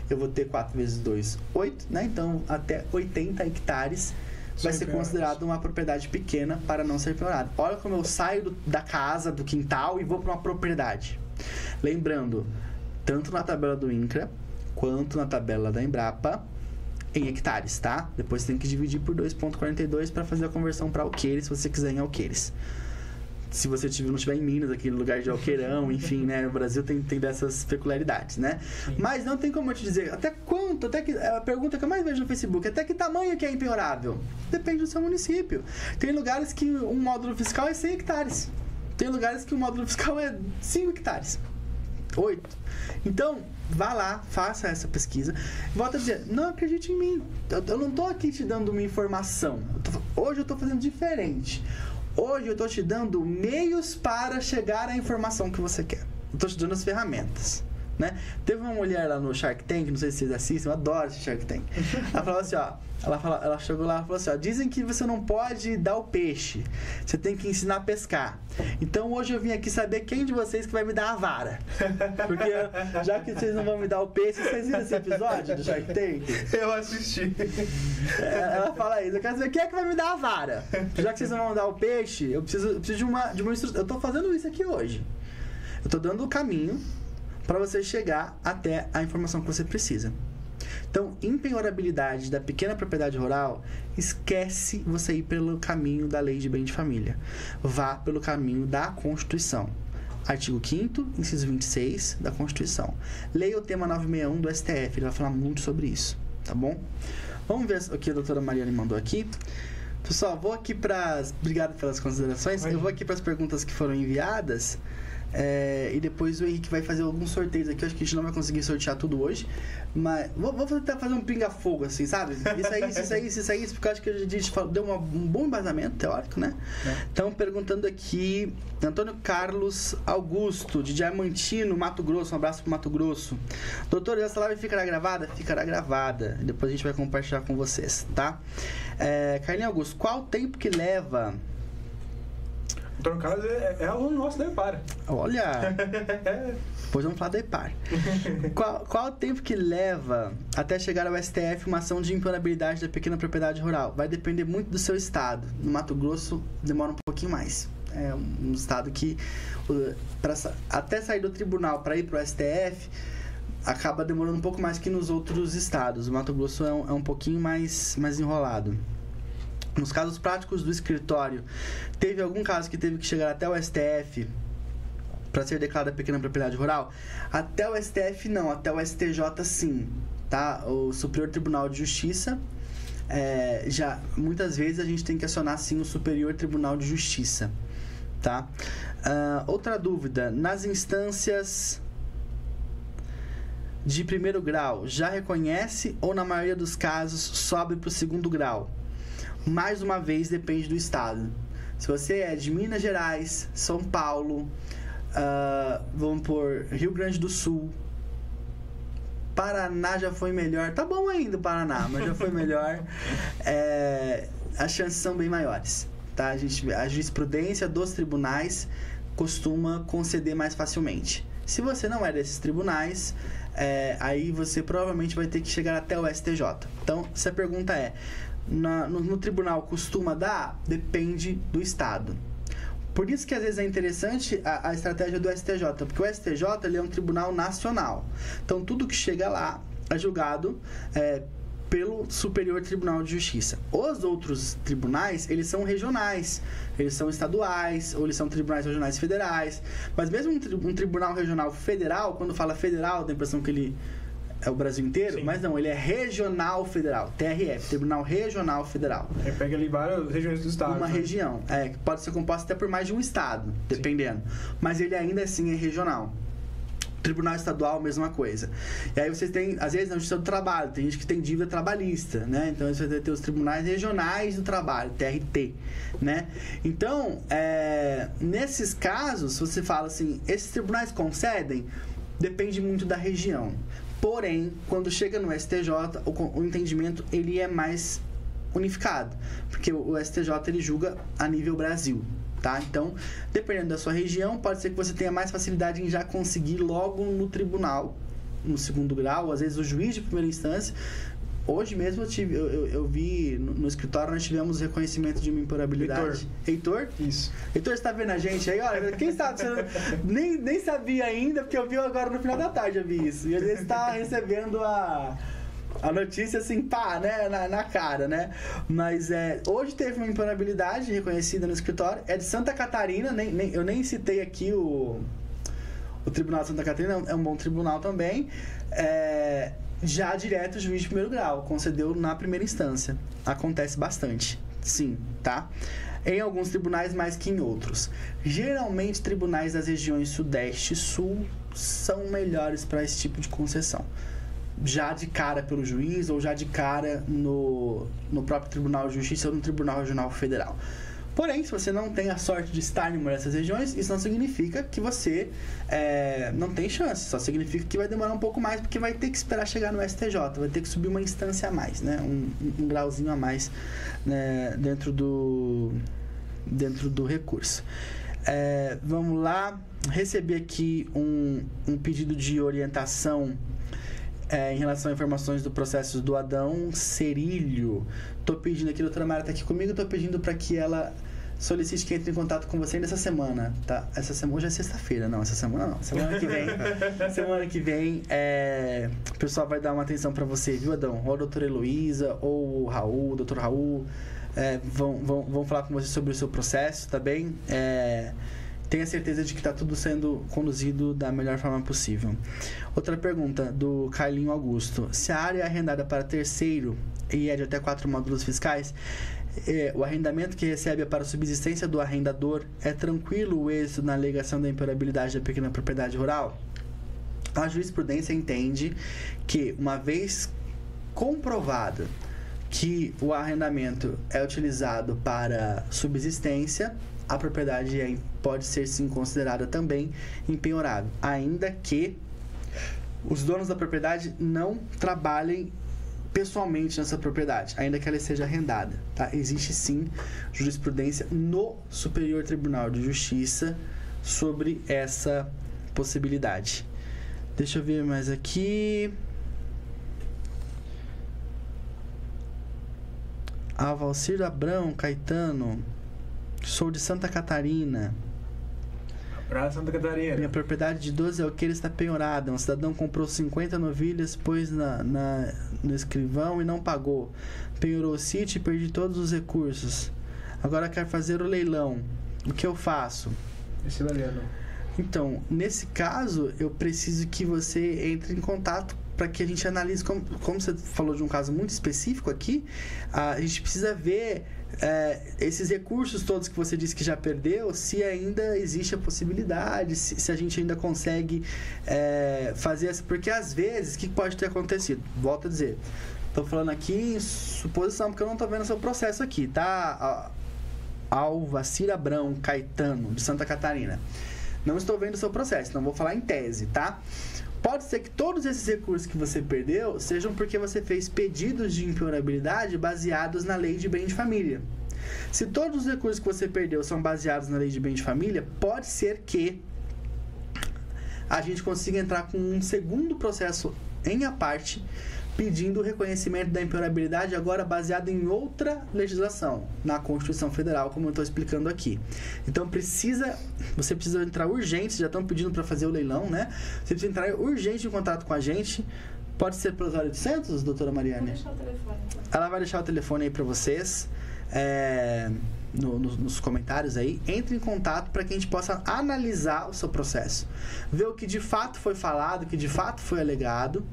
eu vou ter 4 vezes 2, 8, né? Então, até 80 hectares vai ser considerado uma propriedade pequena para não ser penhorado. Olha como eu saio da casa, do quintal e vou para uma propriedade. Lembrando, tanto na tabela do INCRA quanto na tabela da Embrapa, em hectares, tá? Depois você tem que dividir por 2,42 para fazer a conversão para alqueires, se você quiser em alqueires. Se você não estiver em Minas, aquele lugar de alqueirão, enfim, né? O Brasil tem dessas peculiaridades, né? Sim. Mas não tem como eu te dizer até quanto, a pergunta que eu mais vejo no Facebook, até que tamanho que é impenhorável? Depende do seu município. Tem lugares que um módulo fiscal é 100 hectares. Tem lugares que o módulo fiscal é 5 hectares. 8. Então, vá lá, faça essa pesquisa. Volta a dizer, não acredite em mim. Eu não estou aqui te dando uma informação. Hoje eu estou fazendo diferente. Hoje eu estou te dando meios para chegar à informação que você quer. Eu estou te dando as ferramentas, né? Teve uma mulher lá no Shark Tank, não sei se vocês assistem, eu adoro esse Shark Tank. Ela falou assim, ó, ela chegou lá e falou assim, ó, dizem que você não pode dar o peixe, você tem que ensinar a pescar. Então hoje eu vim aqui saber quem de vocês que vai me dar a vara. Porque já que vocês não vão me dar o peixe, vocês viram esse episódio do Shark Tank? Eu assisti. Ela fala isso, eu quero saber quem é que vai me dar a vara. Já que vocês não vão dar o peixe, eu preciso de uma instrução. Eu tô fazendo isso aqui hoje. Eu tô dando o caminho para você chegar até a informação que você precisa. Então, impenhorabilidade da pequena propriedade rural, esquece você ir pelo caminho da Lei de Bem de Família. Vá pelo caminho da Constituição. Artigo 5º, inciso 26 da Constituição. Leia o tema 961 do STF, ele vai falar muito sobre isso, tá bom? Vamos ver o que a doutora Mariane mandou aqui. Pessoal, vou aqui para... Obrigado pelas considerações. Eu vou aqui para as perguntas que foram enviadas. E depois o Henrique vai fazer alguns sorteios aqui. Eu acho que a gente não vai conseguir sortear tudo hoje, mas vou tentar fazer um pinga-fogo, assim, sabe? Isso aí, porque eu acho que a gente deu um bom embasamento teórico, né? Então, perguntando aqui, Antônio Carlos Augusto, de Diamantino, Mato Grosso. Um abraço pro Mato Grosso. Doutor, essa live ficará gravada? Ficará gravada. Depois a gente vai compartilhar com vocês, tá? Carlinhos Augusto, qual o tempo que leva... Antônio Carlos é aluno nosso da EPAR. Olha! Depois vamos falar da EPAR. Qual o tempo que leva até chegar ao STF uma ação de impenhorabilidade da pequena propriedade rural? Vai depender muito do seu estado. No Mato Grosso demora um pouquinho mais. É um estado que, até sair do tribunal para ir para o STF, acaba demorando um pouco mais que nos outros estados. O Mato Grosso é um pouquinho mais enrolado. Nos casos práticos do escritório, teve algum caso que teve que chegar até o STF para ser declarada pequena propriedade rural? Até o STF não, até o STJ sim, tá? O Superior Tribunal de Justiça, já muitas vezes a gente tem que acionar sim o Superior Tribunal de Justiça, tá? Outra dúvida, nas instâncias de primeiro grau, já reconhece ou na maioria dos casos sobe para o segundo grau? Mais uma vez, depende do estado. Se você é de Minas Gerais, São Paulo, vamos por Rio Grande do Sul, Paraná já foi melhor. Tá bom ainda o Paraná, mas já foi melhor. As chances são bem maiores, tá? A jurisprudência dos tribunais costuma conceder mais facilmente. Se você não é desses tribunais, aí você provavelmente vai ter que chegar até o STJ. Então, se a pergunta é, no tribunal costuma dar? Depende do estado. Por isso que às vezes é interessante a estratégia do STJ, porque o STJ ele é um tribunal nacional. Então, tudo que chega lá é julgado pelo Superior Tribunal de Justiça. Os outros tribunais, eles são regionais, eles são estaduais, ou eles são tribunais regionais federais. Mas mesmo um tribunal regional federal, quando fala federal, dá a impressão que ele é o Brasil inteiro, sim. Mas não, ele é regional federal, TRF, Tribunal Regional Federal. Pega ali várias regiões do estado. Uma região, que pode ser composta até por mais de um estado, dependendo. Sim. Mas ele ainda assim é regional. Tribunal Estadual, mesma coisa. E aí vocês têm, às vezes, na Justiça do Trabalho, tem gente que tem dívida trabalhista, né? Então você vai ter os Tribunais Regionais do Trabalho, TRT, né? Então, nesses casos, se você fala assim, esses tribunais concedem, depende muito da região. Porém, quando chega no STJ, o entendimento ele é mais unificado, porque o STJ ele julga a nível Brasil, tá? Então, dependendo da sua região, pode ser que você tenha mais facilidade em já conseguir logo no tribunal, no segundo grau, às vezes o juiz de primeira instância. Hoje mesmo eu vi no escritório, nós tivemos reconhecimento de uma imperabilidade. Heitor? Isso. Heitor, você tá vendo a gente aí? Olha, quem sabe, você nem sabia ainda, porque eu vi agora no final da tarde, eu vi isso. E às vezes tá recebendo a notícia assim, pá, né, na cara, né? Mas hoje teve uma imperabilidade reconhecida no escritório, é de Santa Catarina, eu nem citei aqui o Tribunal de Santa Catarina, é um bom tribunal também, já direto o juiz de primeiro grau, concedeu na primeira instância. Acontece bastante, sim, tá? Em alguns tribunais mais que em outros. Geralmente, tribunais das regiões Sudeste e Sul são melhores para esse tipo de concessão. Já de cara pelo juiz ou já de cara no próprio Tribunal de Justiça ou no Tribunal Regional Federal. Porém, se você não tem a sorte de estar em uma dessas regiões, isso não significa que você não tem chance. Só significa que vai demorar um pouco mais, porque vai ter que esperar chegar no STJ, vai ter que subir uma instância a mais, né? Um grauzinho a mais, né? dentro do recurso. Vamos lá. Recebi aqui um pedido de orientação em relação a informações do processo do Adão Cerilho. Tô pedindo aqui, a doutora Mara tá aqui comigo, tô pedindo para que ela solicite que entre em contato com você ainda essa semana, tá? Essa semana, hoje é sexta-feira, não, essa semana não. Semana que vem, o pessoal vai dar uma atenção para você, viu, Adão? Ou a doutora Heloísa, ou o Raul, o doutor Raul, vão falar com você sobre o seu processo, tá bem? Tenha certeza de que está tudo sendo conduzido da melhor forma possível. Outra pergunta, do Carlinho Augusto. Se a área é arrendada para terceiro e é de até 4 módulos fiscais, o arrendamento que recebe é para a subsistência do arrendador, é tranquilo o êxito na alegação da imperabilidade da pequena propriedade rural? A jurisprudência entende que, uma vez comprovado que o arrendamento é utilizado para subsistência, a propriedade pode ser sim considerada também impenhorável, ainda que os donos da propriedade não trabalhem pessoalmente nessa propriedade, ainda que ela seja arrendada, tá? Existe sim jurisprudência no Superior Tribunal de Justiça sobre essa possibilidade. Deixa eu ver mais aqui. Valcir Abrão, Caetano. Sou de Santa Catarina. Pra Santa Catarina. Minha propriedade de 12 alqueires está penhorada. Um cidadão comprou 50 novilhas, pôs no escrivão e não pagou. Penhorou o sítio e perdi todos os recursos. Agora quer fazer o leilão. O que eu faço? Esse valendo. Então, nesse caso, eu preciso que você entre em contato para que a gente analise, como você falou de um caso muito específico aqui, a gente precisa ver esses recursos todos que você disse que já perdeu, se ainda existe a possibilidade, se a gente ainda consegue fazer isso. Porque às vezes, o que pode ter acontecido? Volto a dizer, estou falando aqui em suposição, porque eu não estou vendo o seu processo aqui, tá? Alvacir Abrão Caetano, de Santa Catarina. Não estou vendo o seu processo, então vou falar em tese, tá? Pode ser que todos esses recursos que você perdeu sejam porque você fez pedidos de impenhorabilidade baseados na lei de bem de família. Se todos os recursos que você perdeu são baseados na lei de bem de família, pode ser que a gente consiga entrar com um segundo processo em a parte, pedindo o reconhecimento da impenhorabilidade agora baseado em outra legislação, na Constituição Federal, como eu estou explicando aqui. Então você precisa entrar urgente, já estão pedindo para fazer o leilão, né? Você precisa entrar urgente em contato com a gente. Pode ser pelos 0800, doutora Mariane? Vou deixar o telefone. Então. Ela vai deixar o telefone aí para vocês. Nos comentários aí, entre em contato para que a gente possa analisar o seu processo, ver o que de fato foi falado, o que de fato foi alegado.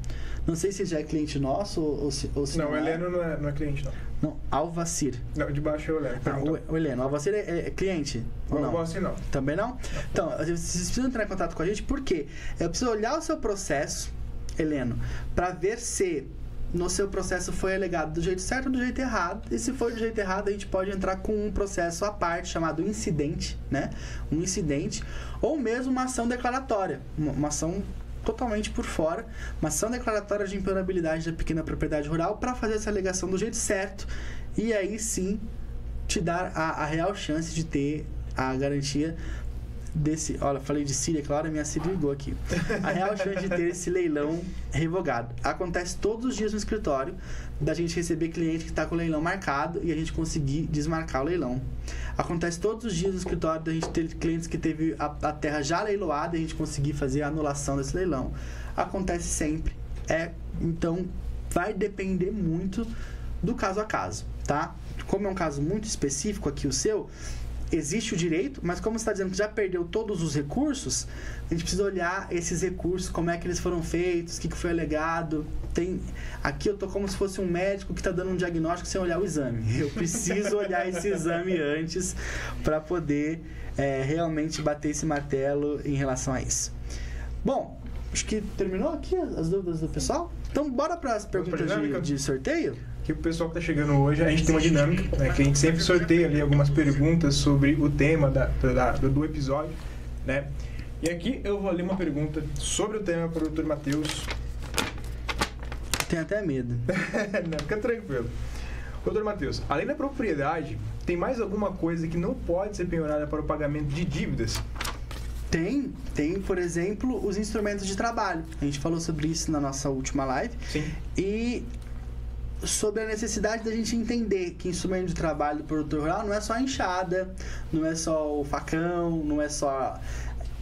Não sei se já é cliente nosso ou se não. O Heleno não é cliente, não. Não, Alvacir. Não, de baixo é o Heleno. O Heleno. O Alvacir é cliente? Ou não? O Alvacir não. Também não? Então, vocês precisam entrar em contato com a gente, porque eu preciso olhar o seu processo, Heleno, para ver se no seu processo foi alegado do jeito certo ou do jeito errado. E se for do jeito errado, a gente pode entrar com um processo à parte chamado incidente, né? Um incidente, ou mesmo uma ação declaratória, uma ação totalmente por fora, uma ação declaratória de impenhorabilidade da pequena propriedade rural para fazer essa alegação do jeito certo e aí sim te dar a real chance de ter a garantia desse... Olha, falei de Síria, claro, a minha Síria ligou aqui. A real chance de ter esse leilão revogado. Acontece todos os dias no escritório da gente receber cliente que está com o leilão marcado e a gente conseguir desmarcar o leilão. Acontece todos os dias no escritório da gente ter clientes que teve a terra já leiloada e a gente conseguir fazer a anulação desse leilão. Acontece sempre. Então, vai depender muito do caso a caso, tá? Como é um caso muito específico aqui o seu, existe o direito, mas como você está dizendo que já perdeu todos os recursos, a gente precisa olhar esses recursos, como é que eles foram feitos, o que foi alegado. Aqui eu tô como se fosse um médico que está dando um diagnóstico sem olhar o exame. Eu preciso olhar esse exame antes para poder realmente bater esse martelo em relação a isso. Bom, acho que terminou aqui as dúvidas do pessoal. Então bora para as perguntas de sorteio? Que o pessoal que está chegando hoje, a gente tem uma dinâmica, né, que a gente sempre sorteia ali algumas perguntas sobre o tema do episódio, né? E aqui eu vou ler uma pergunta sobre o tema para o Dr. Matheus. Tenho até medo. Não, fica tranquilo. Dr. Matheus, além da propriedade, tem mais alguma coisa que não pode ser penhorada para o pagamento de dívidas? Tem, por exemplo, os instrumentos de trabalho. A gente falou sobre isso na nossa última live. Sim. E sobre a necessidade da gente entender que instrumento de trabalho do produtor rural não é só a enxada, não é só o facão, não é só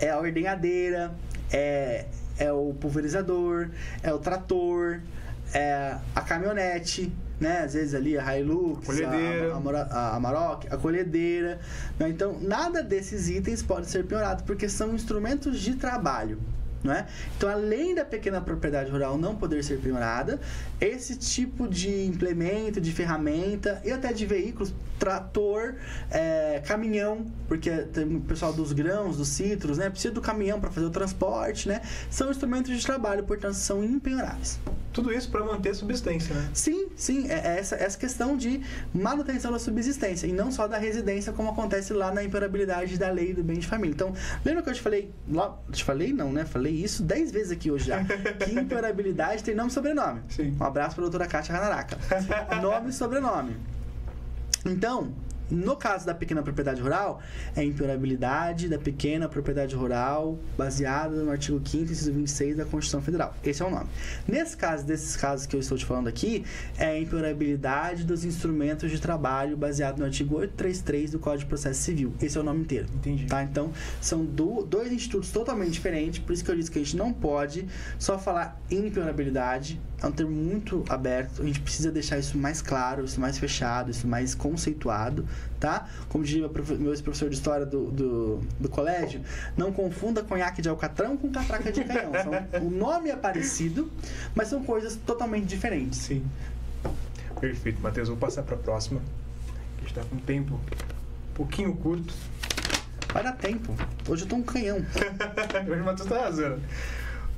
a ordenhadeira, é o pulverizador, é o trator, é a caminhonete, né? Às vezes ali a Hilux, a Amarok, a colhedeira. Né? Então, nada desses itens pode ser penhorado, porque são instrumentos de trabalho. Não é? Então, além da pequena propriedade rural não poder ser penhorada, esse tipo de implemento, de ferramenta e até de veículos, trator, caminhão, porque tem o pessoal dos grãos, dos citros, né? Precisa do caminhão para fazer o transporte, né? São instrumentos de trabalho, portanto, são impenhoráveis. Tudo isso para manter a subsistência, né? Sim, essa questão de manutenção da subsistência e não só da residência, como acontece lá na impenhorabilidade da lei do bem de família. Então, lembra que eu te falei lá? Te falei não, né? Falei isso 10 vezes aqui hoje já. Que impenhorabilidade tem nome e sobrenome. Sim. Um abraço para a doutora Kátia Hanaraka. Nome e sobrenome. Então, No caso da pequena propriedade rural, é a impenhorabilidade da pequena propriedade rural baseada no artigo 5º, inciso 26 da Constituição Federal. Esse é o nome. Nesse caso, desses casos que eu estou te falando aqui, é a impenhorabilidade dos instrumentos de trabalho baseado no artigo 833 do Código de Processo Civil. Esse é o nome inteiro. Entendi. Tá? Então, são dois institutos totalmente diferentes, por isso que eu disse que a gente não pode só falar impenhorabilidade. É um termo muito aberto, a gente precisa deixar isso mais claro, isso mais fechado, isso mais conceituado, tá? Como diria meu ex-professor de história do colégio, não confunda conhaque de alcatrão com catraca de canhão. O nome é parecido, mas são coisas totalmente diferentes. Sim. Perfeito, Matheus. Vou passar para a próxima. A gente está com um tempo um pouquinho curto. Vai dar tempo. Hoje eu tô um canhão. Hoje o Matheus está arrasando.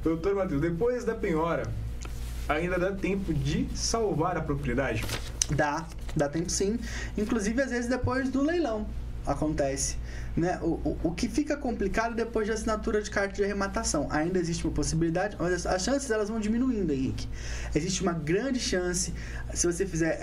Doutor Matheus, depois da penhora, ainda dá tempo de salvar a propriedade? Dá tempo sim. Inclusive, às vezes, depois do leilão acontece. Né? O que fica complicado depois de assinatura de carta de arrematação. Ainda existe uma possibilidade, mas as chances elas vão diminuindo, Henrique. Existe uma grande chance, se você fizer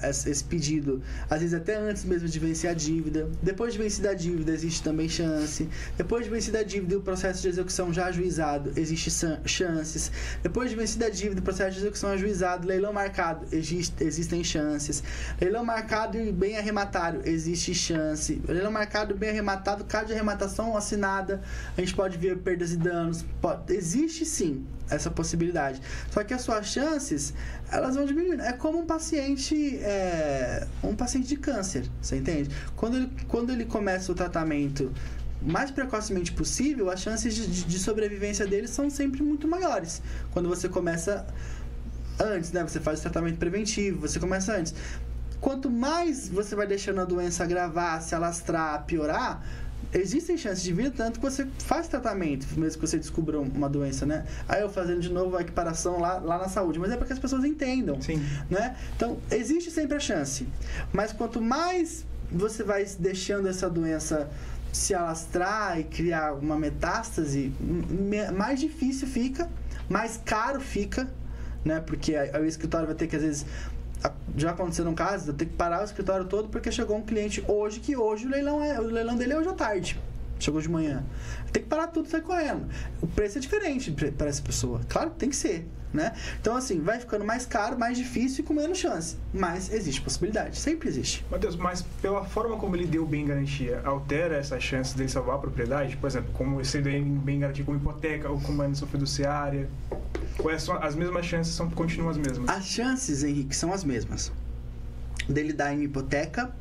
esse pedido, às vezes até antes mesmo de vencer a dívida. Depois de vencida a dívida, existe também chance. Depois de vencida a dívida e o processo de execução já ajuizado, existe chances. Depois de vencida a dívida, o processo de execução ajuizado, leilão marcado, existem chances. Leilão marcado e bem arrematário, existe chance. Leilão marcado e bem arrematado, carta de arrematação assinada, a gente pode ver perdas e danos. Existe sim essa possibilidade. Só que as suas chances, elas vão diminuindo. É como um paciente de câncer, você entende? Quando ele começa o tratamento mais precocemente possível, as chances de sobrevivência dele são sempre muito maiores. Quando você começa antes, né? Você faz o tratamento preventivo, você começa antes. Quanto mais você vai deixando a doença agravar, se alastrar, piorar, existem chances de vida, tanto que você faz tratamento, mesmo que você descubra uma doença, né? Aí eu fazendo de novo a equiparação lá na saúde, mas é para que as pessoas entendam. Sim. Né? Então, existe sempre a chance, mas quanto mais você vai deixando essa doença se alastrar e criar uma metástase, mais difícil fica, mais caro fica, né? Porque o escritório vai ter que, às vezes... Já aconteceu um caso, eu tenho que parar o escritório todo porque chegou um cliente hoje o leilão dele é hoje à tarde. Chegou de manhã. Tem que parar tudo e sair correndo. O preço é diferente para essa pessoa. Claro que tem que ser, né? Então, assim, vai ficando mais caro, mais difícil e com menos chance. Mas existe possibilidade. Sempre existe. Matheus, mas pela forma como ele deu bem garantia, altera essa chance dele salvar a propriedade? Por exemplo, como esse bem garantia como hipoteca ou como alienação fiduciária? Ou as mesmas chances continuam as mesmas? As chances, Henrique, são as mesmas. Dele dar em hipoteca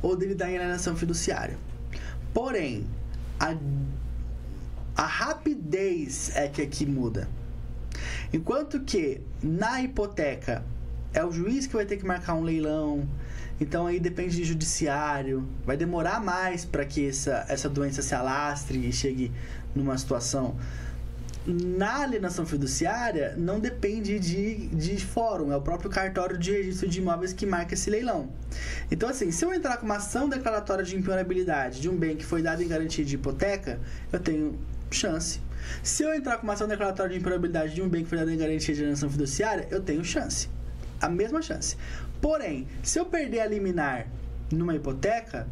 ou dele dar em alienação fiduciária. Porém, a rapidez é que aqui muda. Enquanto que na hipoteca é o juiz que vai ter que marcar um leilão, então aí depende de judiciário, vai demorar mais para que essa doença se alastre e chegue numa situação. Na alienação fiduciária, não depende de fórum, é o próprio cartório de registro de imóveis que marca esse leilão. Então, assim, se eu entrar com uma ação declaratória de impenhorabilidade de um bem que foi dado em garantia de hipoteca, eu tenho chance. Se eu entrar com uma ação declaratória de impenhorabilidade de um bem que foi dado em garantia de alienação fiduciária, eu tenho chance. A mesma chance. Porém, se eu perder a liminar numa hipoteca,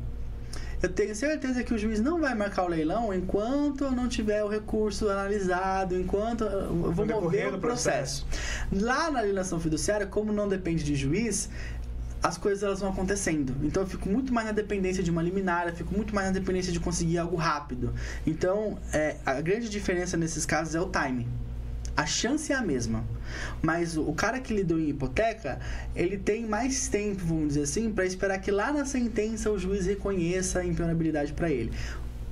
eu tenho certeza que o juiz não vai marcar o leilão enquanto eu não tiver o recurso analisado, enquanto eu vou mover o processo. Lá na alienação fiduciária, como não depende de juiz, as coisas elas vão acontecendo. Então eu fico muito mais na dependência de uma liminar, eu fico muito mais na dependência de conseguir algo rápido. Então, a grande diferença nesses casos é o timing. A chance é a mesma, mas o cara que lidou em hipoteca, ele tem mais tempo, vamos dizer assim, para esperar que lá na sentença o juiz reconheça a impenhorabilidade para ele.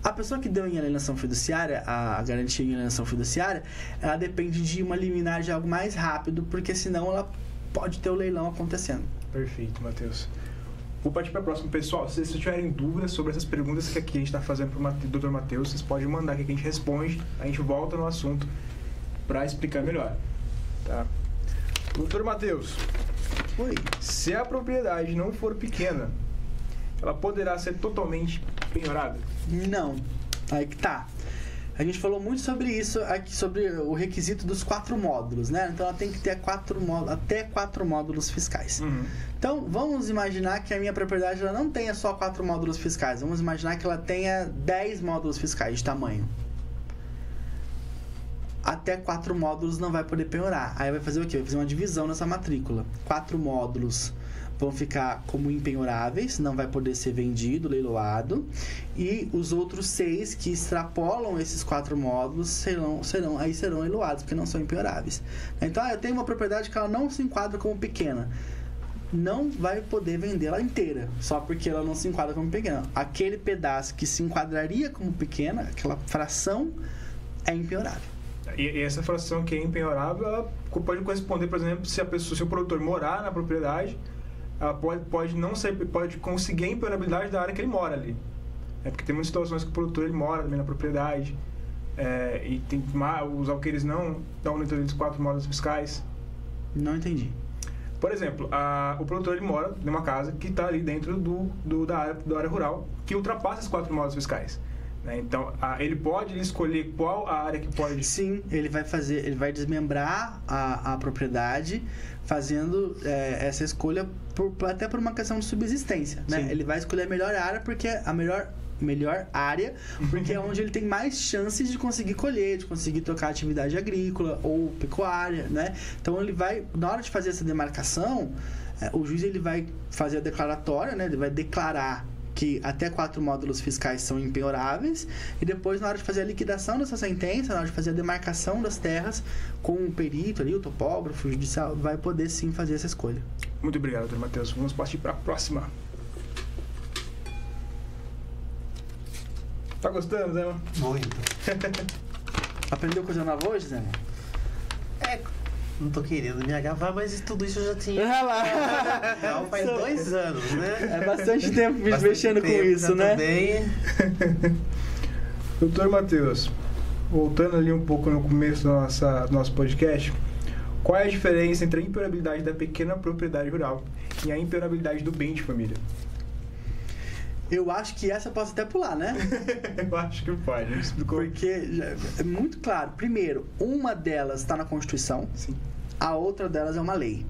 A pessoa que deu em alienação fiduciária, a garantia em alienação fiduciária, ela depende de uma liminar de algo mais rápido, porque senão ela pode ter o leilão acontecendo. Perfeito, Matheus. Vou partir para a próxima. Pessoal, se vocês tiverem dúvidas sobre essas perguntas que aqui a gente está fazendo para o Dr. Matheus, vocês podem mandar aqui que a gente responde, a gente volta no assunto para explicar melhor, tá? Doutor Matheus, Oi. Se a propriedade não for pequena, ela poderá ser totalmente penhorada? Não, aí que tá. a gente falou muito sobre isso aqui, sobre o requisito dos 4 módulos, né? Então ela tem que ter até 4 módulos fiscais. Então vamos imaginar que a minha propriedade ela não tenha só 4 módulos fiscais. Vamos imaginar que ela tenha 10 módulos fiscais de tamanho. Até 4 módulos não vai poder penhorar. Aí vai fazer o quê? Vai fazer uma divisão nessa matrícula. 4 módulos vão ficar como impenhoráveis, não vai poder ser vendido, leiloado. E os outros 6 que extrapolam esses 4 módulos serão leiloados, porque não são impenhoráveis. Então, eu tenho uma propriedade que ela não se enquadra como pequena. Não vai poder vendê-la inteira, só porque ela não se enquadra como pequena. Aquele pedaço que se enquadraria como pequena, aquela fração, é impenhorável. E essa fração que é impenhorável, ela pode corresponder, por exemplo, se o produtor morar na propriedade, ela pode conseguir a impenhorabilidade da área que ele mora ali. Porque tem muitas situações que o produtor ele mora também na propriedade, e tem os alqueires não estão dentro dos 4 módulos fiscais. Não entendi. Por exemplo, o produtor ele mora numa casa que está ali dentro da área rural, que ultrapassa os 4 módulos fiscais. Então, ele pode escolher qual a área que pode... Sim, ele vai desmembrar a propriedade, fazendo essa escolha até por uma questão de subsistência, né? Ele vai escolher a melhor área, porque a melhor área, porque é onde ele tem mais chances de conseguir colher, de conseguir tocar atividade agrícola ou pecuária, né? Então, ele vai, na hora de fazer essa demarcação, o juiz ele vai fazer a declaratória, né? Ele vai declarar que até 4 módulos fiscais são impenhoráveis, e depois, na hora de fazer a liquidação dessa sentença, na hora de fazer a demarcação das terras, com o perito ali, o topógrafo, o judicial, vai poder sim fazer essa escolha. Muito obrigado, doutor Matheus. Vamos partir para a próxima. Tá gostando, Zé? Muito. Aprendeu coisa nova hoje, Zé? Não tô querendo me agavar, mas tudo isso eu já tinha. Não, faz 2 anos, né? É bastante tempo mexendo com isso, né? Também. Doutor Matheus, voltando ali um pouco no começo do nosso podcast, qual é a diferença entre a impenhorabilidade da pequena propriedade rural e a impenhorabilidade do bem de família? Eu acho que essa eu posso até pular, né? Eu acho que pode. Porque é muito claro. Primeiro, uma delas está na Constituição. Sim. A outra delas é uma lei.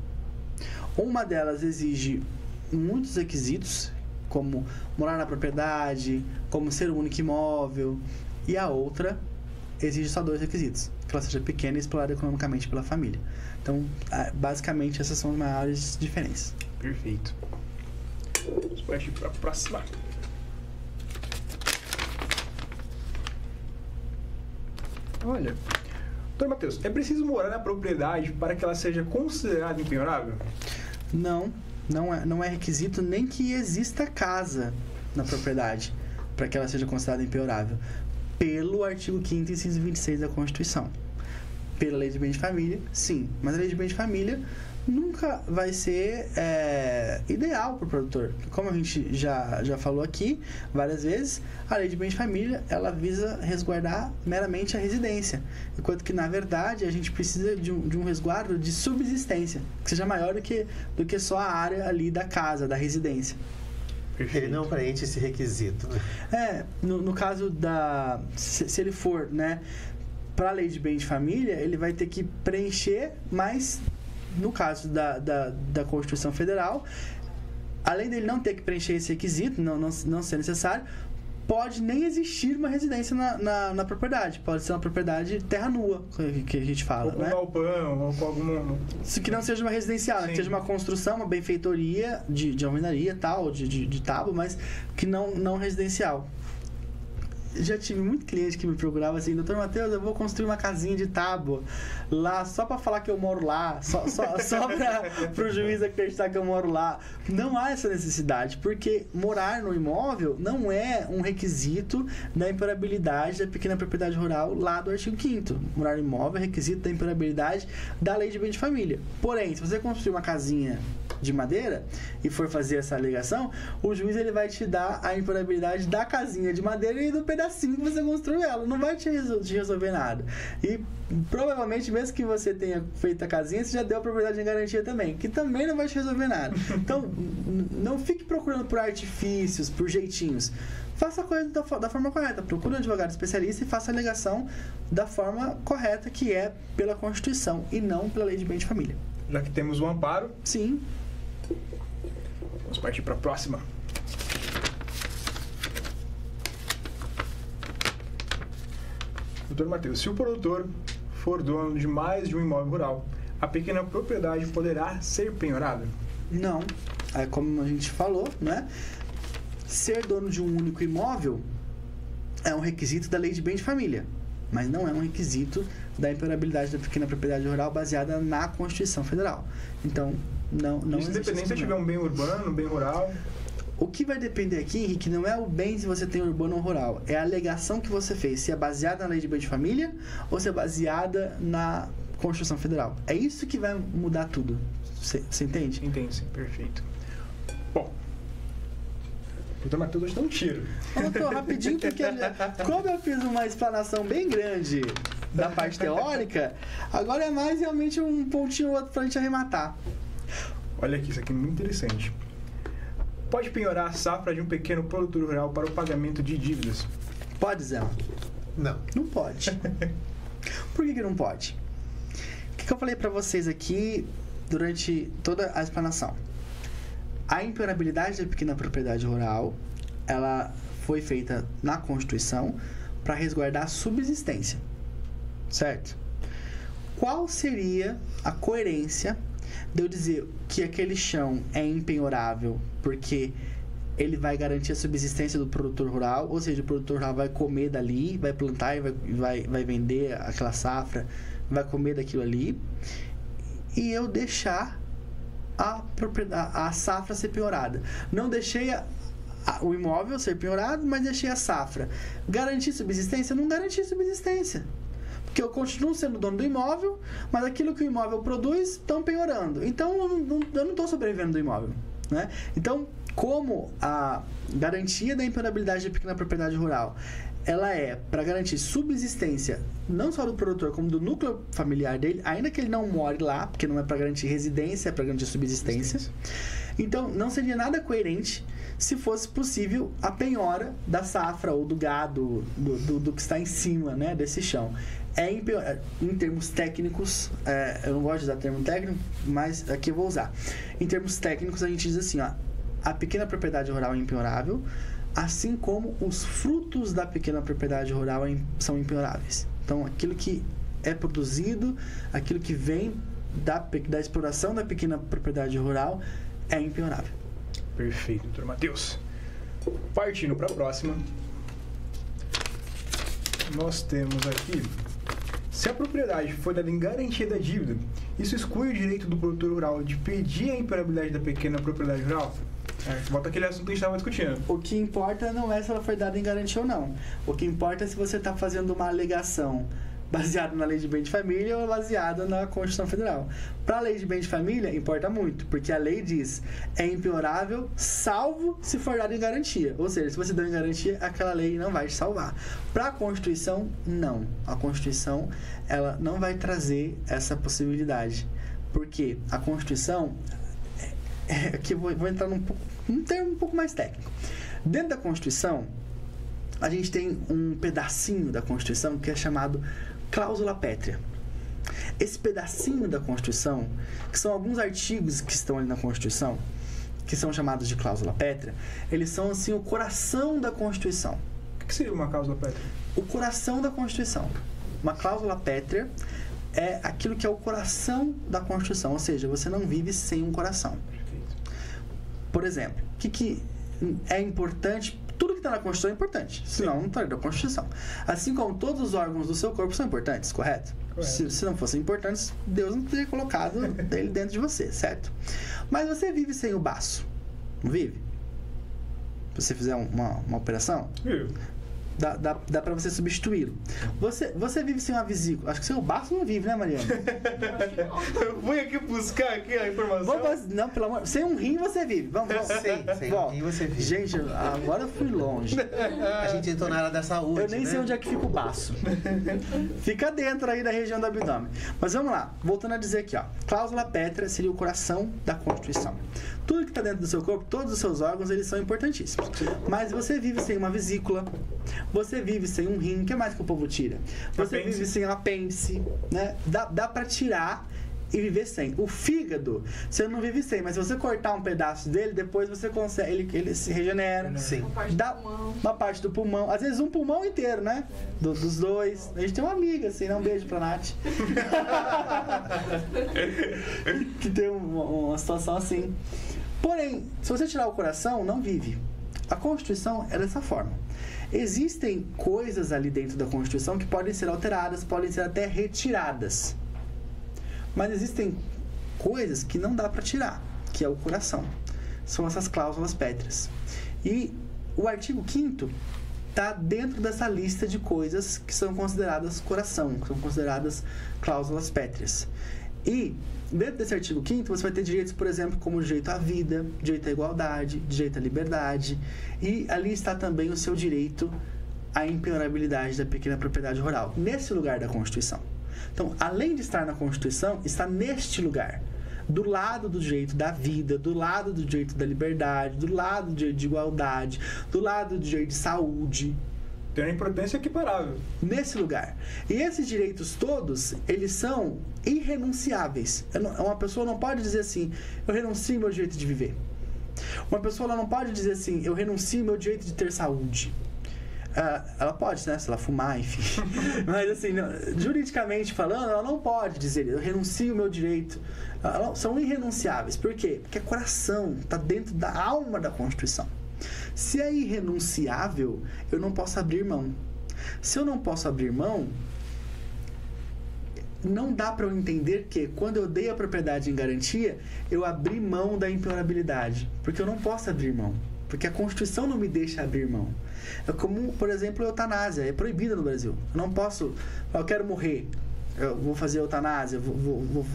Uma delas exige muitos requisitos, como morar na propriedade, como ser o único imóvel. E a outra exige só 2 requisitos. Que ela seja pequena e explorada economicamente pela família. Então, basicamente, essas são as maiores diferenças. Perfeito. Vamos partir para a próxima. Olha, doutor Matheus, é preciso morar na propriedade para que ela seja considerada impenhorável? Não é requisito nem que exista casa na propriedade para que ela seja considerada impenhorável. Pelo artigo 5º, inciso 26 da Constituição. Pela lei de bem de família, sim. Mas a lei de bem de família nunca vai ser ideal para o produtor. Como a gente já falou aqui várias vezes, a lei de bem de família ela visa resguardar meramente a residência, enquanto que na verdade a gente precisa de um resguardo de subsistência, que seja maior do que só a área ali da casa, da residência. Ele não preenche esse requisito, né? No caso se ele for, né, para a lei de bem de família, ele vai ter que preencher, mas no caso da Constituição Federal, além dele não ter que preencher esse requisito, não ser necessário, pode nem existir uma residência na propriedade. Pode ser uma propriedade terra nua, que a gente fala, ou com né? galpão, ou com alguma... Que não seja uma residencial, né? Que seja uma construção, uma benfeitoria de alvenaria, tal, de tábua, mas que não residencial. Já tive muito cliente que me procurava assim: doutor Matheus, eu vou construir uma casinha de tábua lá só para falar que eu moro lá, só para o juiz acreditar que eu moro lá. Não há essa necessidade, porque morar no imóvel não é um requisito da impenhorabilidade da pequena propriedade rural lá do artigo 5º. Morar no imóvel é requisito da impenhorabilidade da lei de bem de família. Porém, se você construir uma casinha de madeira e for fazer essa alegação, o juiz ele vai te dar a impenhorabilidade da casinha de madeira e do pedacinho que você construiu ela. Não vai te resolver nada. E provavelmente, mesmo que você tenha feito a casinha, você já deu a propriedade em garantia também, que também não vai te resolver nada. Então, não fique procurando por artifícios, por jeitinhos. Faça a coisa da forma correta. Procure um advogado especialista e faça a alegação da forma correta, que é pela Constituição e não pela Lei de Bem de Família. Já que temos o amparo, sim, vamos partir para a próxima. Doutor Matheus, se o produtor for dono de mais de um imóvel rural, a pequena propriedade poderá ser penhorada? Não. É como a gente falou, né? Ser dono de um único imóvel é um requisito da Lei de Bem de Família, mas não é um requisito da impenhorabilidade da pequena propriedade rural baseada na Constituição Federal. Então, não isso independente se tiver um bem urbano, um bem rural? O que vai depender aqui, Henrique, não é o bem se você tem urbano ou rural, é a alegação que você fez, se é baseada na Lei de Bem de Família ou se é baseada na Constituição Federal. É isso que vai mudar tudo. Você entende? Entendo, sim. Perfeito. Bom, o doutor Matheus hoje dá um tiro. Doutor, rapidinho, porque como eu fiz uma explanação bem grande da parte teórica, agora é mais realmente um pontinho ou outro pra gente arrematar. Olha aqui, isso aqui é muito interessante. Pode penhorar a safra de um pequeno produtor rural para o pagamento de dívidas? Pode, Zé? Não. Não pode. Por que não pode? O que eu falei pra vocês aqui durante toda a explanação? A impenhorabilidade da pequena propriedade rural, ela foi feita na Constituição para resguardar a subsistência, certo? Qual seria a coerência de eu dizer que aquele chão é impenhorável porque ele vai garantir a subsistência do produtor rural, ou seja, o produtor rural vai comer dali, vai plantar e vai vender aquela safra, vai comer daquilo ali, e eu deixar a safra ser penhorada. Não deixei o imóvel ser penhorado, mas deixei a safra. Garantir subsistência? Não garanti subsistência. Porque eu continuo sendo dono do imóvel, mas aquilo que o imóvel produz estão penhorando. Então, eu não estou sobrevivendo do imóvel, né? Então, como a garantia da impenhorabilidade da pequena propriedade rural, ela é para garantir subsistência não só do produtor, como do núcleo familiar dele, ainda que ele não more lá, porque não é para garantir residência, é para garantir subsistência. Então, não seria nada coerente se fosse possível a penhora da safra ou do gado, do que está em cima, né, desse chão. Em termos técnicos, eu não gosto de usar termo técnico, mas aqui eu vou usar. Em termos técnicos, a gente diz assim, ó, a pequena propriedade rural é impenhorável, assim como os frutos da pequena propriedade rural são impenhoráveis. Então, aquilo que é produzido, aquilo que vem da exploração da pequena propriedade rural é impenhorável. Perfeito, doutor Matheus. Partindo para a próxima, nós temos aqui: se a propriedade for dada em garantia da dívida, isso exclui o direito do produtor rural de pedir a impenhorabilidade da pequena propriedade rural? Volta aquele assunto que a gente estava discutindo. O que importa não é se ela foi dada em garantia ou não. O que importa é se você está fazendo uma alegação baseada na Lei de Bem de Família ou baseada na Constituição Federal. Para a Lei de Bem de Família, importa muito, porque a lei diz é impenhorável, salvo se for dado em garantia. Ou seja, se você deu em garantia, aquela lei não vai te salvar. Para a Constituição, não. A Constituição, ela não vai trazer essa possibilidade. Porque a Constituição... Aqui eu vou entrar num termo um pouco mais técnico. Dentro da Constituição, a gente tem um pedacinho da Constituição que é chamado cláusula pétrea. Esse pedacinho da Constituição, que são alguns artigos que estão ali na Constituição, que são chamados de cláusula pétrea, eles são assim o coração da Constituição. O que seria uma cláusula pétrea? O coração da Constituição. Uma cláusula pétrea é aquilo que é o coração da Constituição, ou seja, você não vive sem um coração. Por exemplo, o que é importante? Tudo que está na Constituição é importante, senão não estaria da Constituição. Assim como todos os órgãos do seu corpo são importantes, correto? Se não fossem importantes, Deus não teria colocado ele dentro de você, certo? Mas você vive sem o baço, não vive? Se você fizer uma operação? dá para você substituí-lo. Você vive sem uma vesícula. Acho que seu baço não vive, né, Mariana? Eu fui aqui buscar aqui a informação. Não, pelo amor. Sem um rim você vive. Vamos. Sem um rim você vive. Gente, agora eu fui longe. A gente entrou na área da saúde. Eu nem sei onde é que fica o baço. Fica dentro aí da região do abdômen. Mas vamos lá. Voltando a dizer aqui, ó. Cláusula pétrea seria o coração da Constituição. Tudo que está dentro do seu corpo, todos os seus órgãos, eles são importantíssimos. Mas você vive sem uma vesícula, você vive sem um rim, o que mais que o povo tira? Você vive sem um apêndice, né? Dá para tirar e viver sem. O fígado, você não vive sem, mas se você cortar um pedaço dele, depois você consegue, ele se regenera. Sim. Uma parte do pulmão, às vezes um pulmão inteiro, né? Dos dois. A gente tem uma amiga, assim, né? Um beijo pra Nath. Que tem uma situação assim. Porém, se você tirar o coração, não vive. A Constituição é dessa forma. Existem coisas ali dentro da Constituição que podem ser alteradas, podem ser até retiradas. Mas existem coisas que não dá para tirar, que é o coração. São essas cláusulas pétreas. E o artigo 5º está dentro dessa lista de coisas que são consideradas coração, que são consideradas cláusulas pétreas. E dentro desse artigo 5º você vai ter direitos, por exemplo, como direito à vida, direito à igualdade, direito à liberdade. E ali está também o seu direito à impenhorabilidade da pequena propriedade rural, nesse lugar da Constituição. Então, além de estar na Constituição, está neste lugar, do lado do direito da vida, do lado do direito da liberdade, do lado do direito de igualdade, do lado do direito de saúde. Tem uma importância equiparável. Nesse lugar. E esses direitos todos, eles são irrenunciáveis. Uma pessoa não pode dizer assim, eu renuncio ao meu direito de viver. Uma pessoa não pode dizer assim, eu renuncio ao meu direito de ter saúde. Ela pode, né? Se ela fumar, enfim. Mas, assim, juridicamente falando, ela não pode dizer, eu renuncio o meu direito. São irrenunciáveis. Por quê? Porque é coração, está dentro da alma da Constituição. Se é irrenunciável, eu não posso abrir mão. Se eu não posso abrir mão, não dá para eu entender que, quando eu dei a propriedade em garantia, eu abri mão da impenhorabilidade. Porque eu não posso abrir mão. Porque a Constituição não me deixa abrir mão. É como, por exemplo, a eutanásia. É proibida no Brasil. Eu não posso... Eu quero morrer. Eu vou fazer eutanásia. Vou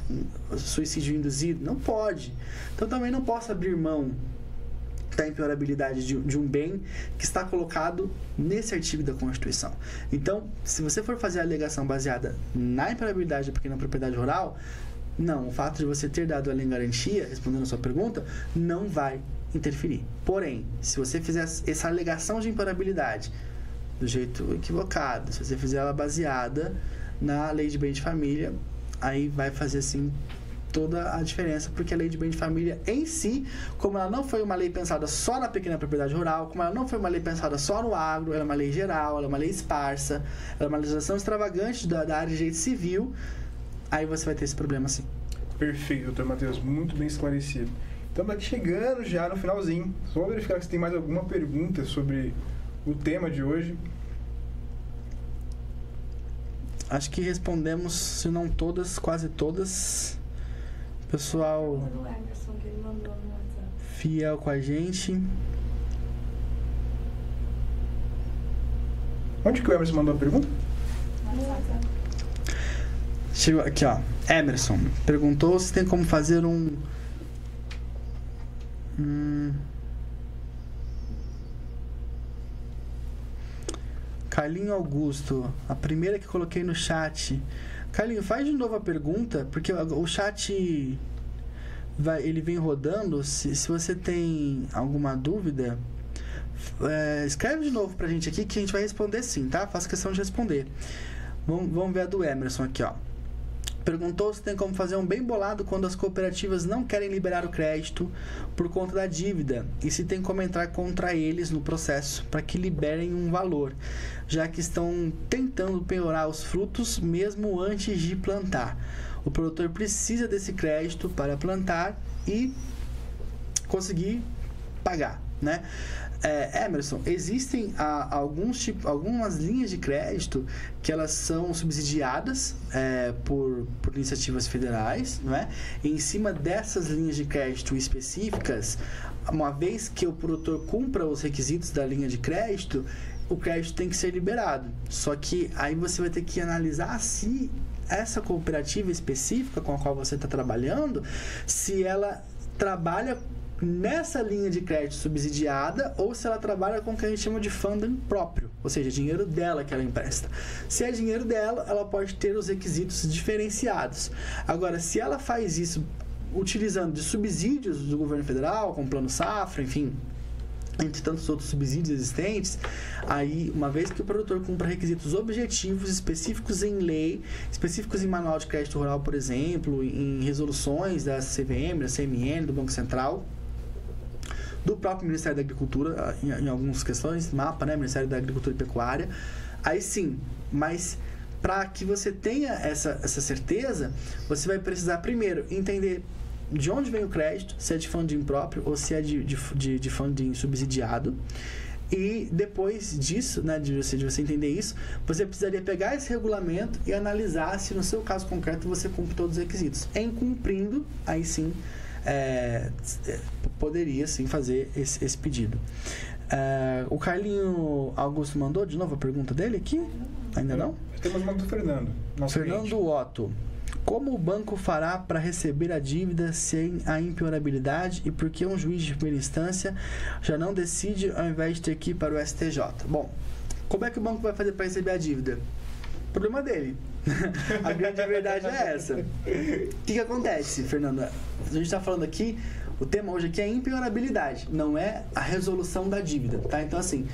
suicídio induzido. Não pode. Então, também não posso abrir mão da impenhorabilidade de um bem que está colocado nesse artigo da Constituição. Então, se você for fazer a alegação baseada na impenhorabilidade da pequena propriedade rural, não. O fato de você ter dado ela em garantia, respondendo a sua pergunta, não vai interferir. Porém, se você fizer essa alegação de impenhorabilidade do jeito equivocado, se você fizer ela baseada na lei de bem de família, aí vai fazer assim toda a diferença, porque a lei de bem de família em si, como ela não foi uma lei pensada só na pequena propriedade rural, como ela não foi uma lei pensada só no agro, ela é uma lei geral, ela é uma lei esparsa, ela é uma legislação extravagante da área de direito civil, aí você vai ter esse problema sim. Perfeito, doutor Matheus, muito bem esclarecido. Estamos aqui chegando já no finalzinho. Só vou verificar se tem mais alguma pergunta sobre o tema de hoje. Acho que respondemos, se não todas, quase todas. Pessoal fiel com a gente. Onde que o Emerson mandou a pergunta? Chegou aqui, ó. Emerson perguntou se tem como fazer Carlinho Augusto, a primeira que coloquei no chat. Carlinho, faz de novo a pergunta, porque o chat ele vem rodando. Se você tem alguma dúvida, escreve de novo pra gente aqui que a gente vai responder sim, tá? Faço questão de responder. Vamos ver a do Emerson aqui, ó. Perguntou se tem como fazer um bem bolado quando as cooperativas não querem liberar o crédito por conta da dívida e se tem como entrar contra eles no processo para que liberem um valor, já que estão tentando penhorar os frutos mesmo antes de plantar. O produtor precisa desse crédito para plantar e conseguir pagar, né? Emerson, existem algumas linhas de crédito que elas são subsidiadas por iniciativas federais, não é? E em cima dessas linhas de crédito específicas, uma vez que o produtor cumpra os requisitos da linha de crédito, o crédito tem que ser liberado. Só que aí você vai ter que analisar se essa cooperativa específica com a qual você está trabalhando, se ela trabalha nessa linha de crédito subsidiada ou se ela trabalha com o que a gente chama de funding próprio, ou seja, dinheiro dela que ela empresta. Se é dinheiro dela, ela pode ter os requisitos diferenciados. Agora, se ela faz isso utilizando de subsídios do governo federal, como Plano Safra, enfim, entre tantos outros subsídios existentes, aí, uma vez que o produtor cumpra requisitos objetivos, específicos em lei, específicos em manual de crédito rural, por exemplo, em resoluções da CVM, da CMN, do Banco Central, do próprio Ministério da Agricultura, em algumas questões, MAPA, né, Ministério da Agricultura e Pecuária, aí sim, mas para que você tenha essa certeza, você vai precisar primeiro entender de onde vem o crédito, se é de funding próprio ou se é de funding subsidiado. E depois disso, né, de você entender isso, você precisaria pegar esse regulamento e analisar se no seu caso concreto você cumpre todos os requisitos. Em cumprindo, aí sim, poderia sim fazer esse pedido. O Carlinho Augusto mandou de novo a pergunta dele aqui? Ainda não? Temos uma do Fernando. Fernando Otto. Como o banco fará para receber a dívida sem a impenhorabilidade e por que um juiz de primeira instância já não decide ao invés de ter que ir para o STJ? Bom, como é que o banco vai fazer para receber a dívida? Problema dele. A grande verdade é essa. O que acontece, Fernanda? A gente está falando aqui, o tema hoje aqui é impenhorabilidade, não é a resolução da dívida, tá? Então, assim,